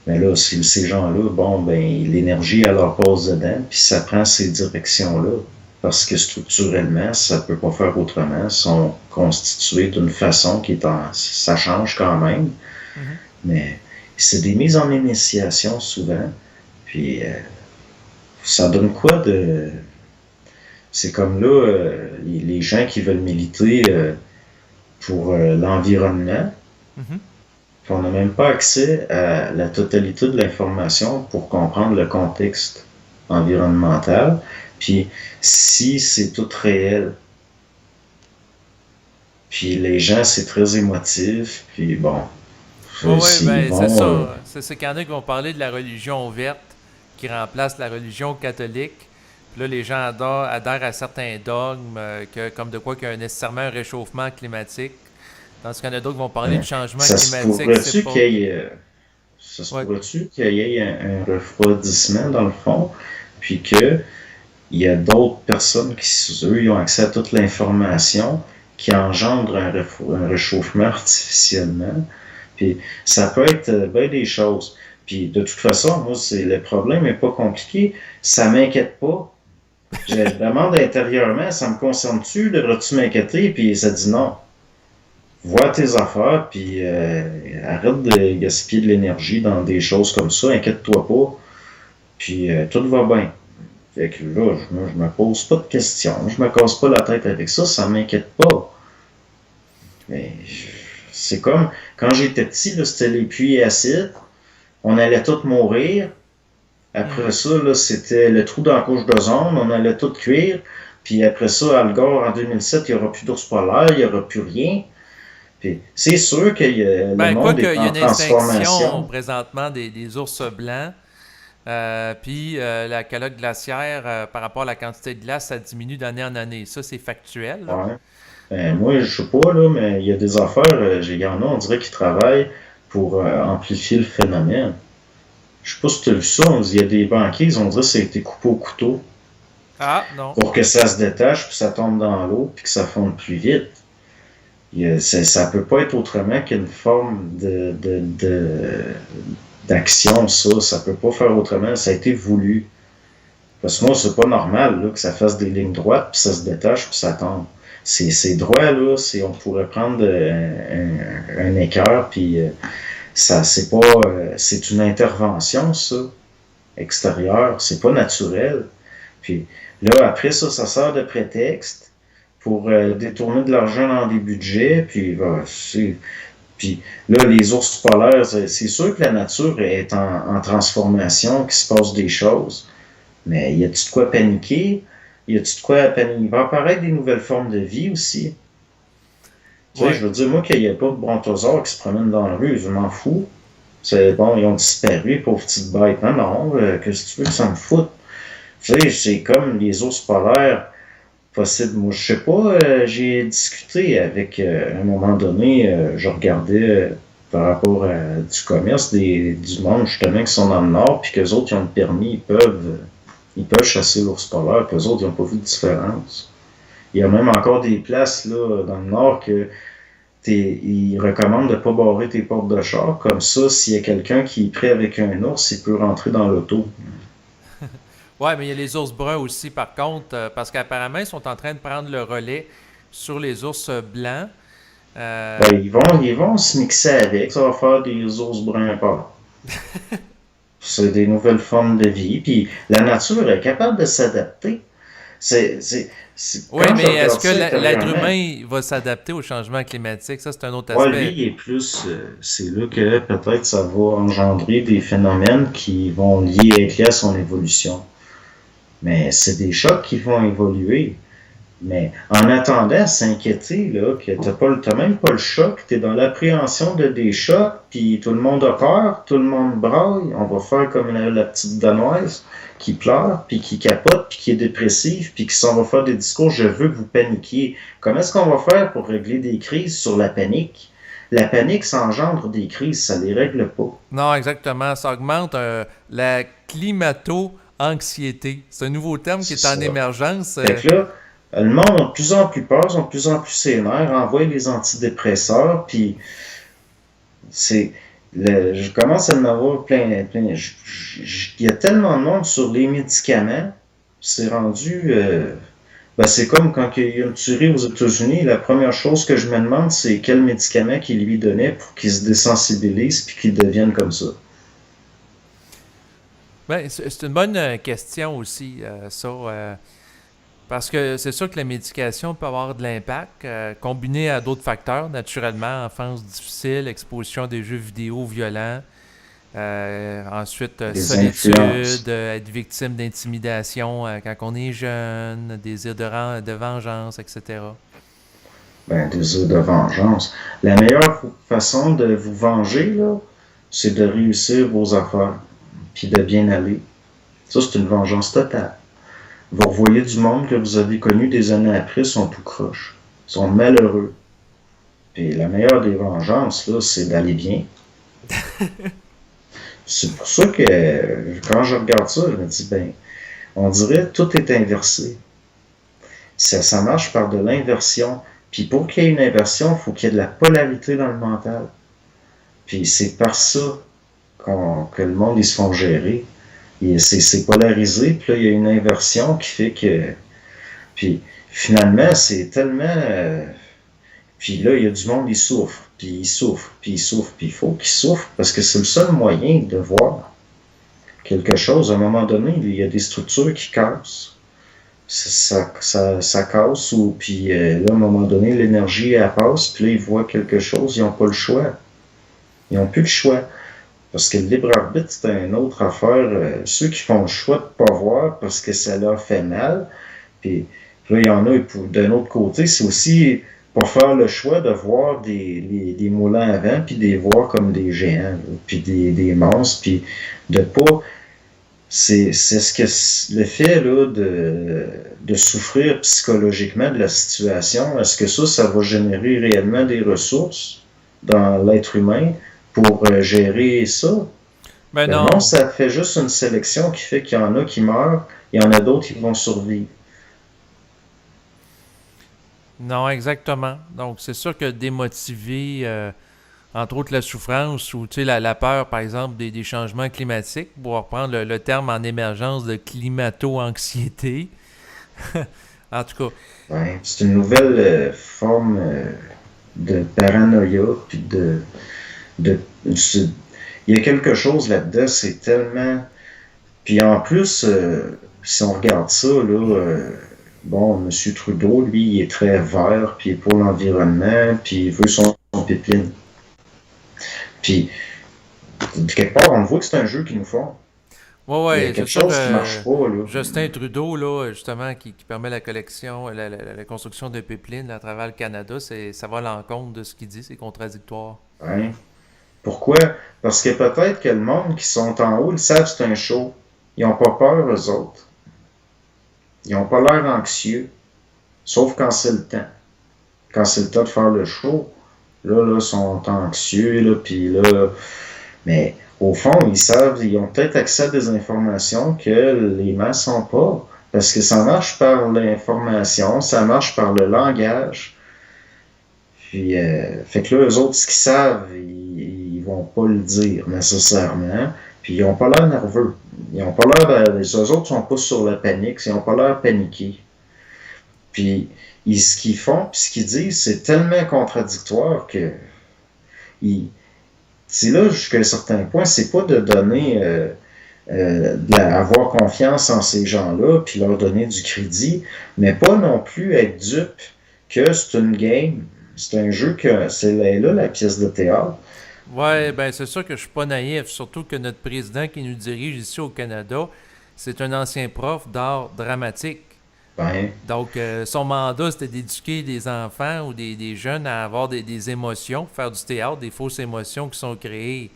Mais là, ces gens-là, bon, ben, l'énergie, elle leur passe dedans, puis ça prend ces directions-là. Parce que structurellement, ça ne peut pas faire autrement. Ils sont constitués d'une façon qui est en. Ça change quand même, Mhm. mais c'est des mises en initiation souvent. Puis ça donne quoi de. C'est comme là, les gens qui veulent militer pour l'environnement, Mhm. puis on n'a même pas accès à la totalité de l'information pour comprendre le contexte environnemental. Puis si c'est tout réel, puis les gens, c'est très émotif, puis bon, Oui, oui, s'ils ben c'est vont. ça. C'est qu'il y en a qui vont parler de la religion verte qui remplace la religion catholique. Puis là, les gens adhèrent à certains dogmes, comme de quoi qu'il y a nécessairement un réchauffement climatique. Tandis qu'il y en a d'autres qui vont parler de changement Ça se climatique, c'est pourrait-tu pas. qu'il y ait, ça se Ouais. pourrait-tu qu'il y ait un refroidissement dans le fond, puis que il y a d'autres personnes qui, eux, ils ont accès à toute l'information qui engendre un réchauffement artificiellement. Puis ça peut être bien des choses. Puis de toute façon, moi, le problème n'est pas compliqué. Ça m'inquiète pas. Je demande intérieurement, ça me concerne-tu? Devrais-tu m'inquiéter? Puis ça dit non. Vois tes affaires, puis arrête de gaspiller de l'énergie dans des choses comme ça. Inquiète-toi pas. Puis tout va bien. Fait que là, je me pose pas de questions. Je me casse pas la tête avec ça. Ça m'inquiète pas. Mais c'est comme quand j'étais petit, là, c'était les pluies acides. On allait tous mourir. Après Mhm. ça, là, c'était le trou dans la couche d'ozone. On allait tous cuire. Puis après ça, Al Gore, en 2007, il n'y aura plus d'ours polaires, il n'y aura plus rien. Puis c'est sûr que le Ben, quoi monde qu'il est y a en une extinction transformation. présentement des ours blancs, puis la calotte glaciaire, par rapport à la quantité de glace, ça diminue d'année en année. Ça, c'est factuel, là. Ouais. Moi, je sais pas, là, mais il y a des affaires, il y en a, on dirait, qui travaillent pour amplifier le phénomène. Je sais pas si tu as vu ça, il y a des banquiers, on dirait que ça a été coupé au couteau Ah, non. pour que ça se détache, puis ça tombe dans l'eau, puis que ça fonde plus vite. Ça peut pas être autrement qu'une forme d'action, ça. Ça peut pas faire autrement. Ça a été voulu. Parce que moi, c'est pas normal là, que ça fasse des lignes droites, puis ça se détache, puis ça tombe. C'est droit, là, on pourrait prendre un équerre, puis ça, c'est pas, c'est une intervention, ça, extérieure, c'est pas naturel. Puis là, après ça, ça sert de prétexte pour détourner de l'argent dans des budgets, puis là, les ours polaires, c'est sûr que la nature est en transformation, qu'il se passe des choses. Mais y a-tu de quoi paniquer? Y a-tu de quoi paniquer? Il va apparaître des nouvelles formes de vie aussi. Tu sais, Ouais. je veux dire, moi, qu'il n'y ait pas de brontosaures qui se promènent dans la rue, je m'en fous. C'est bon, ils ont disparu, pauvres petites bêtes. Non, non, qu'est-ce que tu veux que ça me foute? Tu sais, c'est comme les ours polaires possibles. Moi, je sais pas, j'ai discuté avec, à un moment donné, je regardais par rapport à du commerce du monde, justement, qui sont dans le nord, puis qu'eux autres, ils ont le permis, ils peuvent chasser l'ours polaire, puis eux autres, ils n'ont pas vu de différence. Il y a même encore des places là, dans le nord que ils recommandent de ne pas barrer tes portes de char. Comme ça, s'il y a quelqu'un qui est prêt avec un ours, il peut rentrer dans l'auto. Ouais, mais il y a les ours bruns aussi, par contre, parce qu'apparemment, ils sont en train de prendre le relais sur les ours blancs. Ben, ils vont se mixer avec. Ça va faire des ours bruns pâles. C'est des nouvelles formes de vie. Puis la nature est capable de s'adapter. C'est, c'est, Oui, quand mais je est-ce regarde que ça l'être intérieurement, humain va s'adapter au changement climatique? Ça, c'est un autre ouais, lui, aspect. il est plus. C'est là que peut-être ça va engendrer des phénomènes qui vont être liés à son évolution. Mais c'est des chocs qui vont évoluer. Mais en attendant, s'inquiéter, là, que t'as même pas le choc, t'es dans l'appréhension de des chocs, puis tout le monde a peur, tout le monde braille, on va faire comme la petite Danoise qui pleure, puis qui capote, puis qui est dépressive, puis qui s'en va faire des discours, je veux que vous paniquiez. Comment est-ce qu'on va faire pour régler des crises sur la panique? La panique, ça engendre des crises, ça les règle pas. Non, exactement. Ça augmente la climato-anxiété. C'est un nouveau terme qui C'est est en ça. émergence. Fait que là, le monde a de plus en plus peur, sont de plus en plus sénères, envoie les antidépresseurs, puis c'est je commence à en avoir plein. Il y a tellement de monde sur les médicaments, c'est rendu. Ben c'est comme quand il y a une tuerie aux États-Unis, la première chose que je me demande, c'est quel médicament qu'il lui donnait pour qu'il se désensibilise puis qu'il devienne comme ça. Ben, c'est une bonne question aussi, ça. Parce que c'est sûr que la médication peut avoir de l'impact, combiné à d'autres facteurs, naturellement, enfance difficile, exposition à des jeux vidéo violents, ensuite Les solitude, influences, être victime d'intimidation quand on est jeune, désir de vengeance, etc. ben, désir de vengeance. La meilleure façon de vous venger, là, c'est de réussir vos affaires, puis de bien aller. Ça, c'est une vengeance totale. Vous revoyez du monde que vous avez connu des années après, sont tout croches, sont malheureux. Puis la meilleure des vengeances, là, c'est d'aller bien. C'est pour ça que quand je regarde ça, je me dis, ben, on dirait que tout est inversé. Ça marche par de l'inversion. Puis pour qu'il y ait une inversion, il faut qu'il y ait de la polarité dans le mental. Puis c'est par ça que le monde, ils se font gérer. C'est polarisé, puis là, il y a une inversion qui fait que. Puis finalement, c'est tellement. Puis là, il y a du monde, il souffre, puis il souffre, puis il souffre, puis il faut qu'il souffre, parce que c'est le seul moyen de voir quelque chose. À un moment donné, il y a des structures qui cassent. Ça casse, puis là, à un moment donné, l'énergie, elle passe, puis là, ils voient quelque chose, ils n'ont pas le choix. Ils n'ont plus le choix. Parce que le libre arbitre, c'est une autre affaire. Ceux qui font le choix de ne pas voir parce que ça leur fait mal, puis là, il y en a, d'un autre côté, c'est aussi pour faire le choix de voir des moulins à vent, puis de les voir comme des géants, là, puis des monstres, puis de pas. C'est ce que le fait là, de souffrir psychologiquement de la situation, est-ce que ça va générer réellement des ressources dans l'être humain pour gérer ça? Ben Ben non, non, ça fait juste une sélection qui fait qu'il y en a qui meurent, il y en a d'autres qui vont survivre. non, exactement. Donc, c'est sûr que démotivé, entre autres la souffrance ou la peur, par exemple, des changements climatiques, pour reprendre le terme en émergence de climato-anxiété. En tout cas, Ouais, c'est une nouvelle forme de paranoïa, puis de, c'est- il y a quelque chose là-dedans, c'est tellement. Puis en plus, si on regarde ça, là, bon, M. Trudeau, lui, il est très vert, puis il est pour l'environnement, puis il veut son pipeline. Puis, quelque part, on voit que c'est un jeu qu'ils nous font. ouais, Il y a ouais, c'est quelque sûr, chose qui marche pas, là. Justin Trudeau, là, justement, qui permet la collection, la construction de pipelines à travers le Canada, ça va à l'encontre de ce qu'il dit, c'est contradictoire. Hein? Pourquoi? Parce que peut-être que le monde qui sont en haut, ils savent que c'est un show. Ils n'ont pas peur, eux autres. Ils n'ont pas l'air anxieux, sauf quand c'est le temps. Quand c'est le temps de faire le show, là, ils sont anxieux, là, puis là. Mais au fond, ils savent, ils ont peut-être accès à des informations que les masses n'ont pas. Parce que ça marche par l'information, ça marche par le langage. Puis, fait que là, eux autres, ce qu'ils savent, ils vont pas le dire nécessairement. Puis, ils ont pas l'air nerveux. Ils ont pas l'air. Les autres sont pas sur la panique. Ils ont pas l'air paniqués. Puis, ce qu'ils font, puis ce qu'ils disent, c'est tellement contradictoire que. Ils, c'est là, jusqu'à un certain point, c'est pas de donner. Avoir confiance en ces gens-là, puis leur donner du crédit, mais pas non plus être dupe que c'est une game, c'est un jeu que c'est là la pièce de théâtre. Ouais, ben c'est sûr que je suis pas naïf, surtout que notre président qui nous dirige ici au Canada, c'est un ancien prof d'art dramatique. Ben, Donc, son mandat, c'était d'éduquer des enfants ou des jeunes à avoir des émotions, faire du théâtre, des fausses émotions qui sont créées.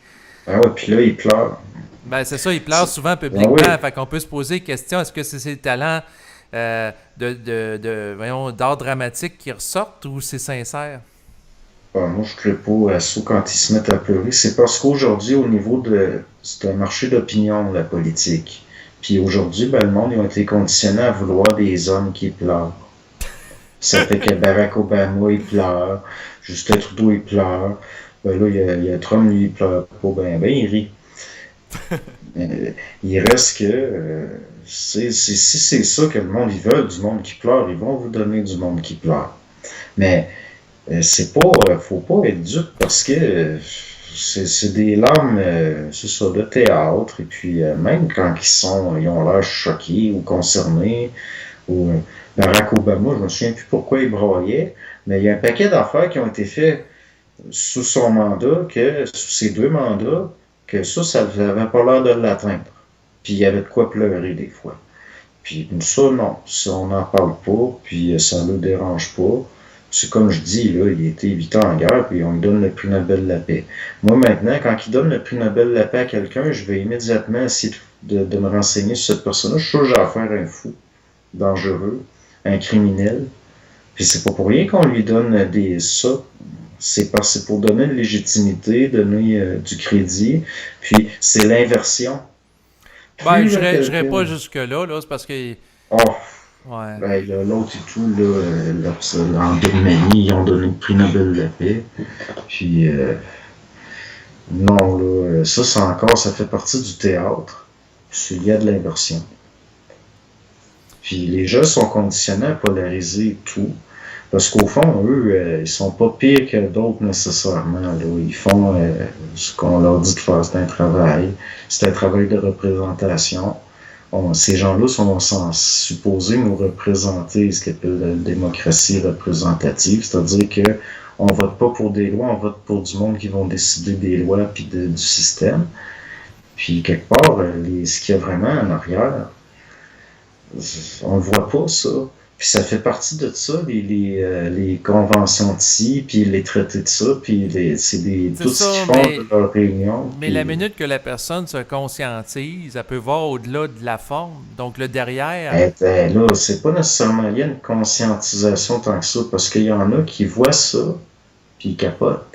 ben ouais, puis là, il pleure. Ben, c'est ça, il pleure souvent Ben publiquement. oui, Fait qu'on peut se poser la question, est-ce que c'est ses talents voyons, d'art dramatique qui ressortent ou c'est sincère? ben, moi, je ne pas à ça quand ils se mettent à pleurer. C'est parce qu'aujourd'hui, au niveau de. C'est un marché d'opinion, la politique. Puis aujourd'hui, ben, le monde, ils ont été conditionnés à vouloir des hommes qui pleurent. Ça fait que Barack Obama, il pleure. Justin Trudeau, il pleure. Ben là, il y a Trump, lui, il pleure pas. Ben, il rit. Il reste que, si c'est ça que le monde, ils veulent, du monde qui pleure, ils vont vous donner du monde qui pleure. Mais c'est pas, faut pas être dupe parce que c'est des larmes, c'est ça, de théâtre. Et puis, même quand ils ont l'air choqués ou concernés, ou Barack Obama, je me souviens plus pourquoi il broyait, mais il y a un paquet d'affaires qui ont été faites sous son mandat, sous ses deux mandats, que ça n'avait pas l'air de l'atteindre. Puis il y avait de quoi pleurer des fois. Puis ça, non, ça, on n'en parle pas, puis ça ne le dérange pas. C'est comme je dis, là, il a été 8 ans en guerre, puis on lui donne le prix Nobel de la paix. Moi, maintenant, quand il donne le prix Nobel de la paix à quelqu'un, je vais immédiatement essayer de me renseigner sur cette personne-là. Je suis sûr que j'ai affaire à un fou, dangereux, un criminel. Puis c'est pas pour rien qu'on lui donne ça. C'est pour donner une légitimité, donner du crédit. Puis c'est l'inversion. Ben, Plus il y a je n'irais pas quelqu'un. jusque-là, là, c'est parce que. Oh, Ouais. ben, l'autre et tout, là, en Birmanie, ils ont donné le prix Nobel de la paix. Puis, non, là, ça encore, ça fait partie du théâtre. Puis, il y a de l'inversion. Puis, les gens sont conditionnés à polariser tout. Parce qu'au fond, eux, ils sont pas pires que d'autres nécessairement. Là. Ils font ce qu'on leur dit de faire, c'est un travail. C'est un travail de représentation. Ces gens-là sont supposés nous représenter ce qu'on appelle la démocratie représentative, c'est-à-dire que on vote pas pour des lois, on vote pour du monde qui vont décider des lois puis du système. Puis quelque part, ce qu'il y a vraiment en arrière, on le voit pas ça. Puis ça fait partie de ça, les conventions de ci, puis les traités de ça, puis C'est tout ce qu'ils ça, font de leurs réunions. mais la Puis, minute que la personne se conscientise, elle peut voir au-delà de la forme. Donc le derrière, là, c'est pas nécessairement lié à une conscientisation tant que ça, parce qu'il y en a qui voient ça, puis ils capotent.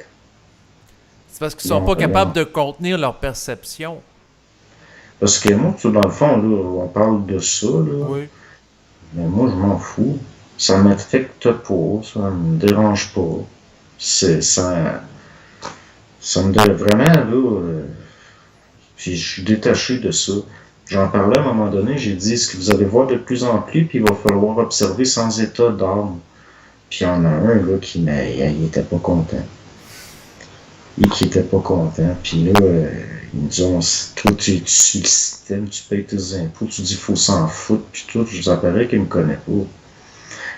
c'est parce qu'ils Ils sont ont, pas ils capables ont- de contenir leur perception. Parce que moi, dans le fond, là, on parle de ça, là, Oui. mais moi, je m'en fous. Ça m'affecte pas, ça me dérange pas. C'est ça, Ça me donne vraiment, là, puis je suis détaché de ça. J'en parlais à un moment donné, j'ai dit, ce que vous allez voir de plus en plus, puis il va falloir observer sans état d'âme. Puis il y en a un, là, il était pas content. Et qui était pas content. Puis là, il me dit, toi, tu suis le système, tu payes tes impôts, tu dis, faut s'en foutre, puis tout, je vous appellerai qu'il me connaît pas.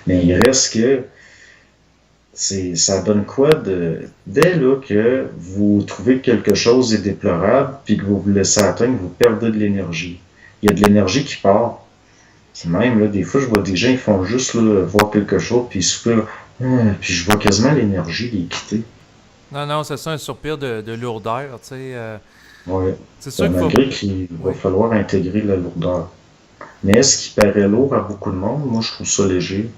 Mais il reste que, ça donne quoi dès là que vous trouvez que quelque chose est déplorable, puis que vous vous laissez atteindre, vous perdez de l'énergie. Il y a de l'énergie qui part. Puis même, là, des fois, je vois des gens, ils font juste là, voir quelque chose, puis ils soupirent. Puis je vois quasiment l'énergie les quitter. Non, non, c'est ça, un soupir de lourdeur, tu sais. Ouais. C'est sûr qu'il faut... Malgré qu'il va Oui. falloir intégrer la lourdeur. Mais est-ce qu'il paraît lourd à beaucoup de monde? Moi, je trouve ça léger.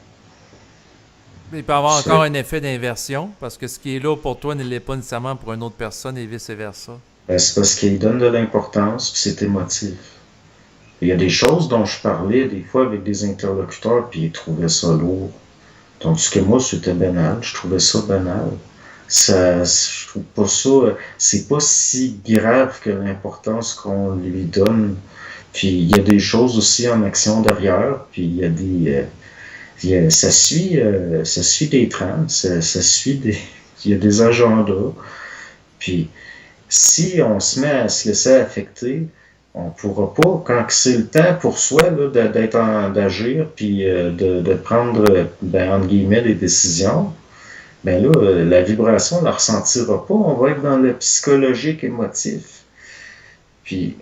Il peut y avoir encore C'est un effet d'inversion, parce que ce qui est lourd pour toi ne l'est pas nécessairement pour une autre personne et vice-versa. c'est parce qu'il donne de l'importance, puis c'est émotif. Il y a des choses dont je parlais des fois avec des interlocuteurs, puis ils trouvaient ça lourd. Tandis que moi, c'était banal. Je trouvais ça banal. Je trouve pas ça, c'est pas si grave que l'importance qu'on lui donne. Puis il y a des choses aussi en action derrière, puis il y a ça suit des trames, ça suit il y a des agendas. Puis si on se met à se laisser affecter, on pourra pas, quand c'est le temps pour soi là, d'agir, puis de prendre, ben, entre guillemets, des décisions, ben là, la vibration, on la ressentira pas. On va être dans le psychologique émotif. Puis,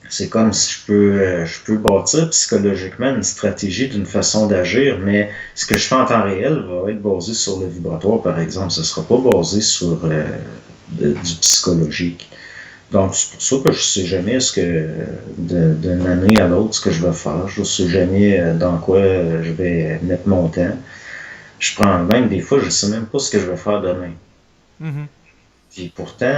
c'est comme si je peux bâtir psychologiquement une stratégie d'une façon d'agir, mais ce que je fais en temps réel va être basé sur le vibratoire, par exemple. Ce ne sera pas basé sur du psychologique. Donc, c'est pour ça que je ne sais jamais d'une année à l'autre, ce que je vais faire. Je ne sais jamais dans quoi je vais mettre mon temps. Je prends même des fois, je ne sais même pas ce que je vais faire demain. Mhm. Puis pourtant,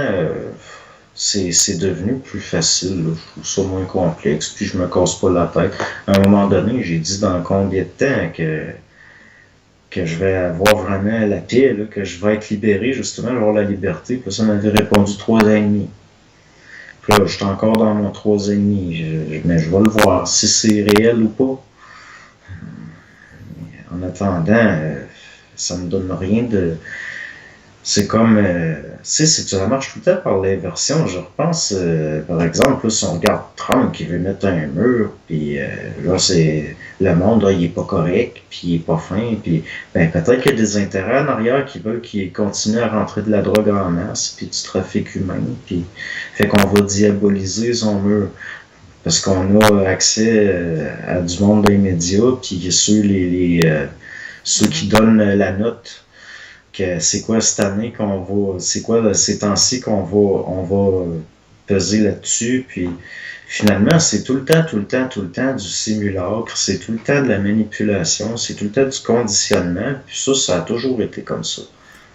c'est devenu plus facile. Là. Je trouve ça moins complexe. Puis je me casse pas la tête. À un moment donné, j'ai dit dans combien de temps que je vais avoir vraiment la paix, là, que je vais être libéré, justement, avoir la liberté. Puis ça m'avait répondu 3 ans et demi. Puis là, je suis encore dans mon 3 ans et demi. Mais je vais le voir si c'est réel ou pas. En attendant, ça me donne rien de. C'est comme, ça marche tout le temps par l'inversion. Je repense, par exemple, là, si on regarde Trump qui veut mettre un mur, puis là, c'est le monde, là, il est pas correct, puis il est pas fin, puis ben, peut-être qu'il y a des intérêts en arrière qui veulent qu'il continue à rentrer de la drogue en masse, puis du trafic humain, puis fait qu'on va diaboliser son mur. Parce qu'on a accès à du monde des médias, puis ceux qui Mhm. donnent la note que c'est quoi cette année c'est quoi ces temps-ci on va peser là-dessus, puis finalement, c'est tout le temps, tout le temps, tout le temps du simulacre, c'est tout le temps de la manipulation, c'est tout le temps du conditionnement, puis ça a toujours été comme ça.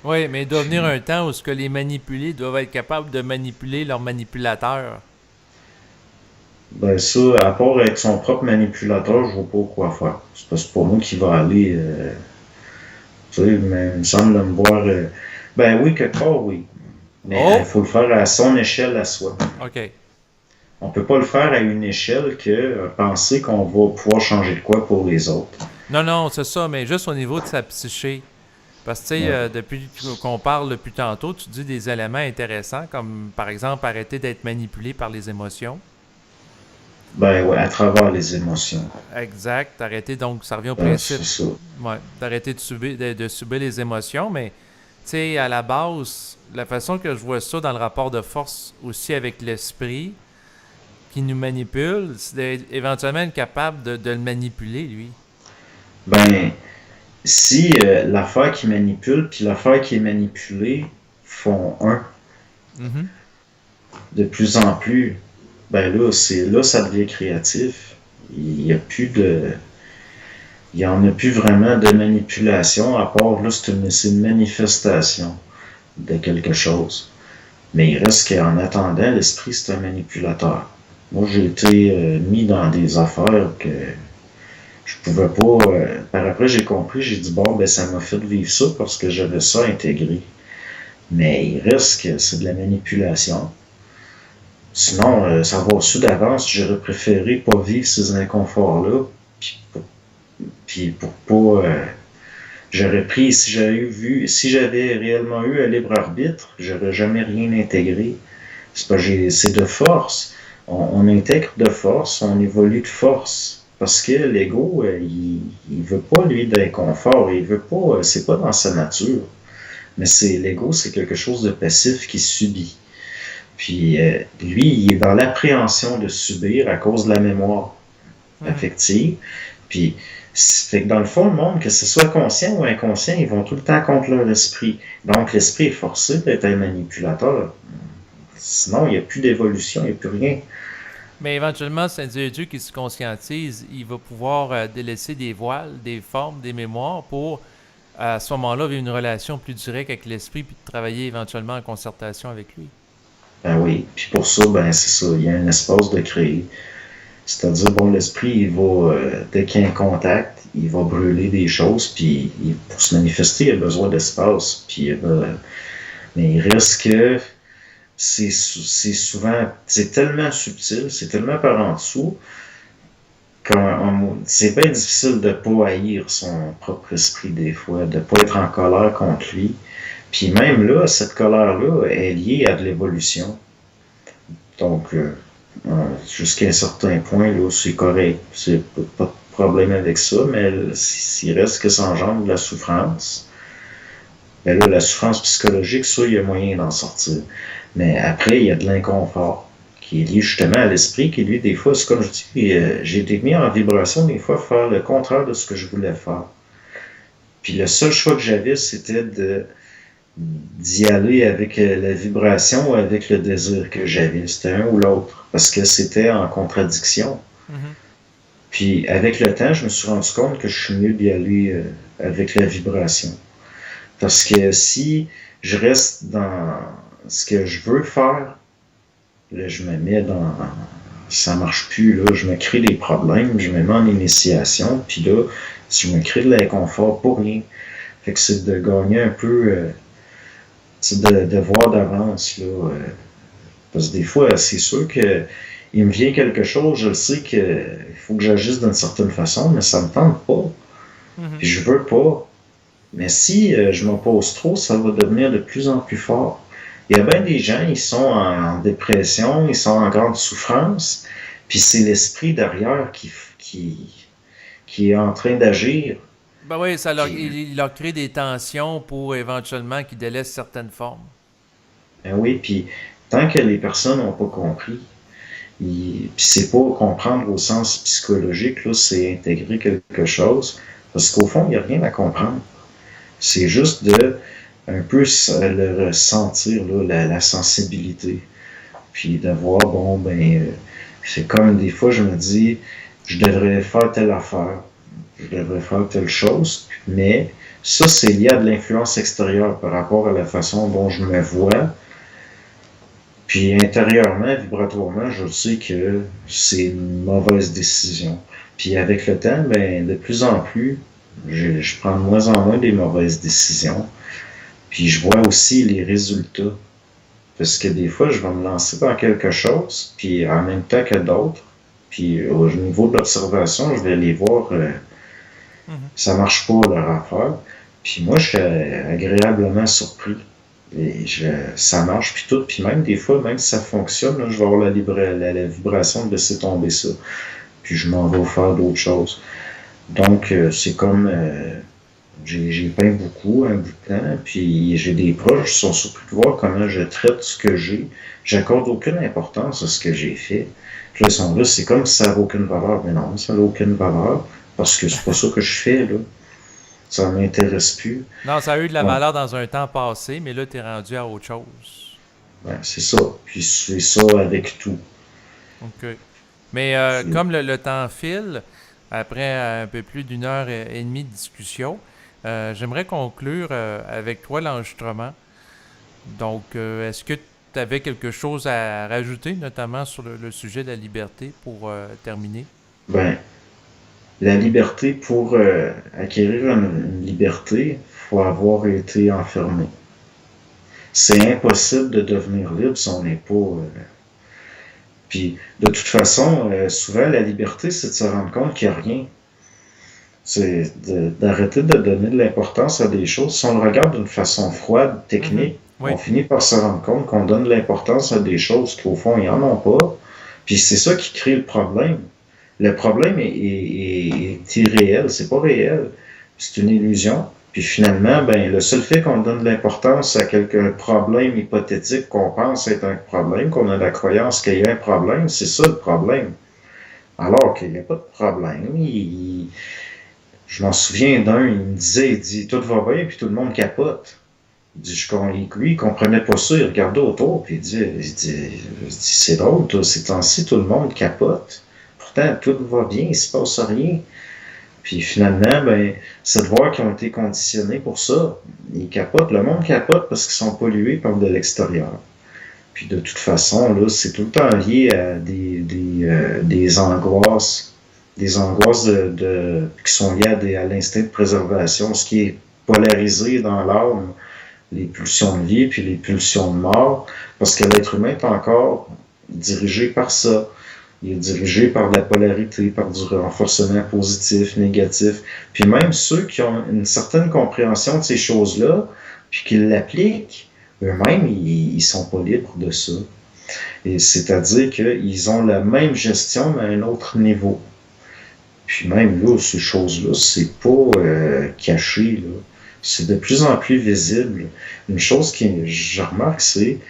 Oui, mais il doit venir un temps où ce que les manipulés doivent être capables de manipuler leurs manipulateurs. Ben ça, à part avec son propre manipulateur, je vois pas quoi faire. C'est pas pour moi qui va aller, tu sais, mais il me semble de me voir, ben oui, quelque part, oui. Mais il Oh! faut le faire à son échelle à soi. OK. On peut pas le faire à une échelle que penser qu'on va pouvoir changer de quoi pour les autres. Non, non, c'est ça, mais juste au niveau de sa psyché. Parce que, tu sais, Ouais. depuis qu'on parle depuis tantôt, tu dis des éléments intéressants, comme par exemple arrêter d'être manipulé par les émotions. Ben ouais, à travers les émotions. Exact. Arrêter, donc, ça revient au principe, C'est ça. ouais, d'arrêter de subir les émotions, mais, tu sais, à la base, la façon que je vois ça dans le rapport de force aussi avec l'esprit qui nous manipule, c'est éventuellement être capable de le manipuler, lui. Ben, si l'affaire qui manipule puis l'affaire qui est manipulée font un Mhm. de plus en plus, ben là, ça devient créatif. Il y a plus de. Il n'y en a plus vraiment de manipulation, à part là, c'est une manifestation de quelque chose. Mais il reste qu'en attendant, l'esprit, c'est un manipulateur. Moi, j'ai été mis dans des affaires que je pouvais pas. Par après, j'ai compris, j'ai dit, bon, ben, ça m'a fait vivre ça parce que j'avais ça intégré. Mais il reste que c'est de la manipulation. Sinon, savoir su d'avance, j'aurais préféré pas vivre ces inconforts-là, puis pour pas... j'aurais pris, si j'avais réellement eu un libre arbitre, j'aurais jamais rien intégré. C'est pas, c'est de force. On intègre de force, on évolue de force. Parce que l'ego, il veut pas, lui, d'inconfort. Il veut pas, c'est pas dans sa nature. Mais l'ego, c'est quelque chose de passif qui subit. Puis lui, il est dans l'appréhension de subir à cause de la mémoire affective. Puis, fait que dans le fond, le monde, que ce soit conscient ou inconscient, ils vont tout le temps contre leur esprit. Donc, l'esprit est forcé d'être un manipulateur. Sinon, il n'y a plus d'évolution, il n'y a plus rien. Mais éventuellement, cet individu qui se conscientise, il va pouvoir délaisser des voiles, des formes, des mémoires pour, à ce moment-là, vivre une relation plus directe avec l'esprit puis de travailler éventuellement en concertation avec lui. Ben oui, puis pour ça, ben c'est ça, il y a un espace de créer. C'est-à-dire, bon, l'esprit, il va, dès qu'il y a un contact, il va brûler des choses, puis pour se manifester, il a besoin d'espace. Puis, mais il reste que c'est souvent, c'est tellement subtil, c'est tellement par en dessous, c'est bien difficile de ne pas haïr son propre esprit des fois, de ne pas être en colère contre lui. Puis même là, cette colère-là est liée à de l'évolution. Donc, jusqu'à un certain point, là, c'est correct. C'est pas de problème avec ça, mais s'il reste que ça engendre de la souffrance, ben là, la souffrance psychologique, ça, il y a moyen d'en sortir. Mais après, il y a de l'inconfort qui est lié justement à l'esprit, qui lui, des fois, c'est comme je dis, j'ai été mis en vibration, des fois, faire le contraire de ce que je voulais faire. Puis le seul choix que j'avais, c'était d'y aller avec la vibration ou avec le désir que j'avais. C'était un ou l'autre, parce que c'était en contradiction. Mm-hmm. Puis avec le temps, je me suis rendu compte que je suis mieux d'y aller avec la vibration. Parce que si je reste dans ce que je veux faire, là, je me mets dans... Ça marche plus, là. Je me crée des problèmes, je me mets en initiation, puis là, je me crée de l'inconfort pour rien. Fait que c'est de gagner un peu... c'est de voir d'avance, là. Parce que des fois, c'est sûr que il me vient quelque chose, je le sais qu'il faut que j'agisse d'une certaine façon, mais ça me tente pas. Mm-hmm. Puis je veux pas. Mais si je m'oppose trop, ça va devenir de plus en plus fort. Il y a bien des gens, ils sont en dépression, ils sont en grande souffrance, puis c'est l'esprit derrière qui est en train d'agir. Ben oui, Puis, il leur crée des tensions pour éventuellement qu'ils délaissent certaines formes. ben oui, puis tant que les personnes n'ont pas compris, puis c'est pas comprendre au sens psychologique, là, c'est intégrer quelque chose, parce qu'au fond, il n'y a rien à comprendre. C'est juste de un peu le ressentir, là, la sensibilité. Puis de voir, bon, ben, c'est comme des fois, je me dis, je devrais faire telle affaire, je devrais faire telle chose, mais ça, c'est lié à de l'influence extérieure par rapport à la façon dont je me vois. Puis intérieurement, vibratoirement, je sais que c'est une mauvaise décision. Puis avec le temps, ben, de plus en plus, je prends de moins en moins des mauvaises décisions. Puis je vois aussi les résultats. Parce que des fois, je vais me lancer dans quelque chose, puis en même temps que d'autres. Puis au niveau de l'observation, je vais les voir, Mm-hmm. ça marche pas leur affaire. Puis moi, je suis agréablement surpris. Et ça marche, puis tout. Puis même des fois, même si ça fonctionne, là, je vais avoir la vibration de laisser tomber ça. Puis je m'en vais faire d'autres choses. Donc, c'est comme... j'ai peint beaucoup un bout de temps, puis j'ai des proches qui sont surpris de voir comment je traite ce que j'ai. J'accorde aucune importance à ce que j'ai fait. Puis là, ils sont là, c'est comme si ça n'avait aucune valeur. Mais non, ça n'a aucune valeur, parce que c'est pas ça que je fais, là. Ça m'intéresse plus. Non, ça a eu de la Bon, valeur dans un temps passé, mais là, tu es rendu à autre chose. ben, c'est ça. Puis c'est ça avec tout. OK. Mais comme le temps file, après un peu plus d'une heure et demie de discussion, j'aimerais conclure avec toi l'enregistrement. Donc, est-ce que tu avais quelque chose à rajouter, notamment sur le sujet de la liberté, pour terminer? Ben, la liberté, pour acquérir une liberté, il faut avoir été enfermé. C'est impossible de devenir libre si on n'est pas... Puis, de toute façon, souvent, la liberté, c'est de se rendre compte qu'il n'y a rien. C'est d'arrêter de donner de l'importance à des choses. Si on le regarde d'une façon froide, Mhm. technique, Oui. on finit par se rendre compte qu'on donne de l'importance à des choses qu'au fond, ils n'en ont pas. Puis c'est ça qui crée le problème. Le problème est irréel, c'est pas réel. C'est une illusion. Puis finalement, ben, le seul fait qu'on donne de l'importance à quelque problème hypothétique qu'on pense être un problème, qu'on a la croyance qu'il y a un problème, c'est ça le problème. Alors qu'il n'y a pas de problème. Je m'en souviens d'un, il me disait, il dit, tout va bien, puis tout le monde capote. Il dit, lui, il comprenait pas ça, il regardait autour, puis c'est drôle, ces temps-ci, tout le monde capote. Pourtant, tout va bien, il se passe rien. Puis finalement, ben, c'est de voir qu'ils ont été conditionnés pour ça. Ils capotent, le monde capote parce qu'ils sont pollués par de l'extérieur. Puis de toute façon, là, c'est tout le temps lié à des angoisses. Des angoisses qui sont liées à l'instinct de préservation, ce qui est polarisé dans l'âme, les pulsions de vie puis les pulsions de mort, parce que l'être humain est encore dirigé par ça. Il est dirigé par de la polarité, par du renforcement positif, négatif. Puis même ceux qui ont une certaine compréhension de ces choses-là, puis qui l'appliquent, eux-mêmes, ils sont pas libres de ça. Et c'est-à-dire qu'ils ont la même gestion, mais à un autre niveau. Puis même là, ces choses-là, c'est pas caché, là. C'est de plus en plus visible. Une chose que je remarque, c'est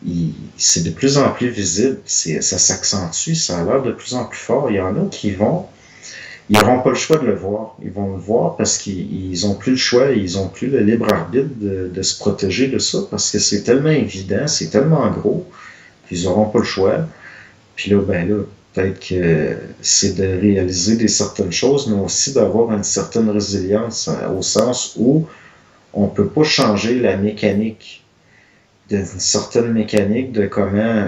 de plus en plus visible, ça s'accentue, ça a l'air de plus en plus fort. Il y en a ils n'auront pas le choix de le voir. Ils vont le voir parce qu'ils n'ont plus le choix, ils n'ont plus le libre arbitre de se protéger de ça, parce que c'est tellement évident, c'est tellement gros, qu'ils n'auront pas le choix. Puis là, ben là, peut-être que c'est de réaliser certaines choses, mais aussi d'avoir une certaine résilience, au sens où on ne peut pas changer la mécanique, d'une certaine mécanique de comment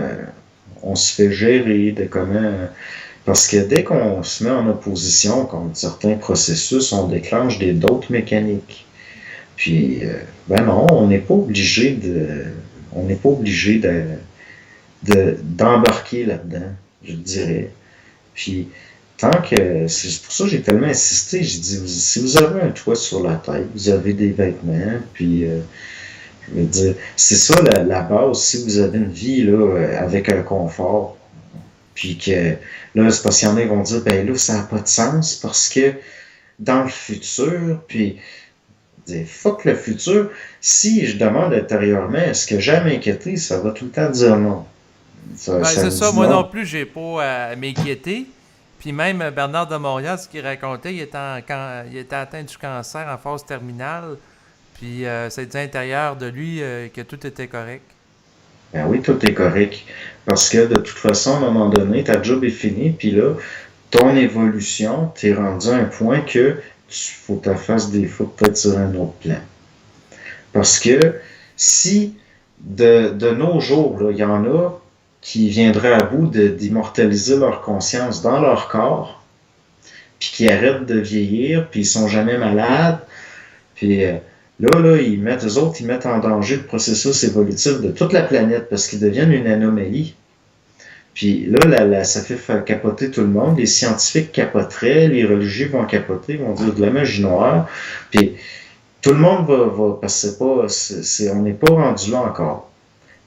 on se fait gérer, de comment... Parce que dès qu'on se met en opposition contre certains processus, on déclenche d'autres mécaniques. Puis, ben non, on n'est pas obligé d'embarquer là-dedans, je dirais. Puis, c'est pour ça que j'ai tellement insisté, j'ai dit, si vous avez un toit sur la tête, vous avez des vêtements, puis je veux dire, c'est ça la base. Si vous avez une vie là, avec un confort, puis que là, c'est parce qu'il y en a qui vont dire, ben là, ça n'a pas de sens parce que dans le futur, puis dire fuck le futur, si je demande intérieurement, est-ce que j'ai à m'inquiéter, ça va tout le temps dire non. Ben, Ça c'est me ça, dit moi non non. plus, j'ai pas à m'inquiéter. Puis même Bernard de Montréal, ce qu'il racontait, il était atteint du cancer en phase terminale. Puis ça dit à l'intérieur de lui que tout était correct. Ben oui, tout est correct. Parce que de toute façon, à un moment donné, ta job est finie, puis là, ton évolution, t'es rendu à un point que faut que tu fasses des fois peut-être sur un autre plan. Parce que si de nos jours, il y en a qui viendraient à bout d'immortaliser leur conscience dans leur corps, puis qui arrêtent de vieillir, puis ils sont jamais malades, puis eux autres, ils mettent en danger le processus évolutif de toute la planète parce qu'ils deviennent une anomalie. Puis là, ça fait faire capoter tout le monde. Les scientifiques capoteraient, les religieux vont capoter, vont dire de la magie noire. Puis tout le monde va parce que on n'est pas rendu là encore.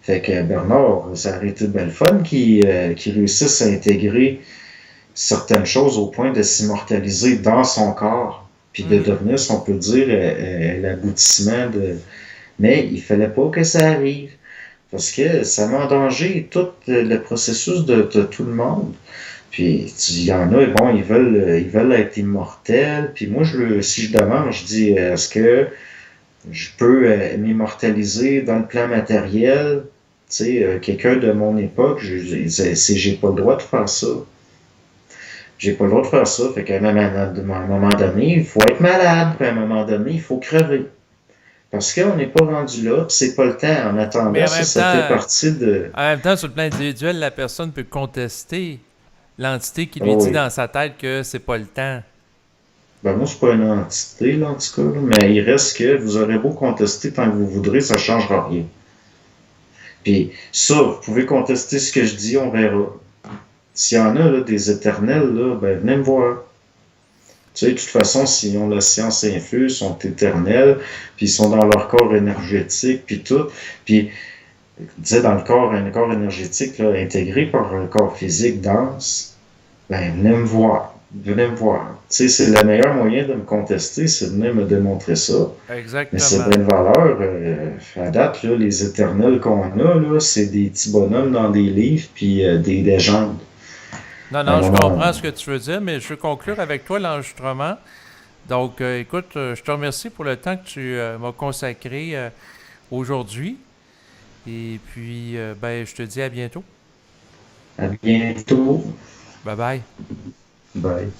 Fait que Bernard, ça aurait été belle fun qui réussisse à intégrer certaines choses au point de s'immortaliser dans son corps, puis de Mhm. devenir, si on peut dire, l'aboutissement de... Mais il fallait pas que ça arrive, parce que ça met en danger tout le processus de tout le monde. Puis il y en a, bon, ils veulent être immortels, puis moi, si je demande, je dis, est-ce que je peux m'immortaliser dans le plan matériel? Tu sais, quelqu'un de mon époque, j'ai pas le droit de faire ça. J'ai pas le droit de faire ça. Fait qu'à un moment donné, il faut être malade. Puis à un moment donné, il faut crever. Parce qu'on n'est pas rendu là, puis c'est pas le temps. En Mais attendant, ça fait partie de... en même temps, sur le plan individuel, la personne peut contester l'entité qui lui Oh dit oui. dans sa tête que c'est pas le temps. Ben moi, c'est pas une entité, là, en tout cas. Là. Mais il reste que vous aurez beau contester tant que vous voudrez, ça changera rien. Puis ça, vous pouvez contester ce que je dis, on verra. S'il y en a là, des éternels, là, ben venez me voir. Tu sais, de toute façon, s'ils ont la science infuse, sont éternels, puis ils sont dans leur corps énergétique, puis tout. Puis, tu sais, dans le corps, un corps énergétique là, intégré par un corps physique dense, ben venez me voir. Venez me voir. Tu sais, c'est le meilleur moyen de me contester, c'est de venir me démontrer ça. Mais c'est Exactement. bien de valeur. À date, là, les éternels qu'on a, là, c'est des petits bonhommes dans des livres, puis des légendes. Non, non, je Alors, comprends ce que tu veux dire, mais je veux conclure avec toi l'enregistrement. Donc, écoute, je te remercie pour le temps que tu m'as consacré aujourd'hui. Et puis, ben, je te dis à bientôt. à bientôt. Bye bye. Bye.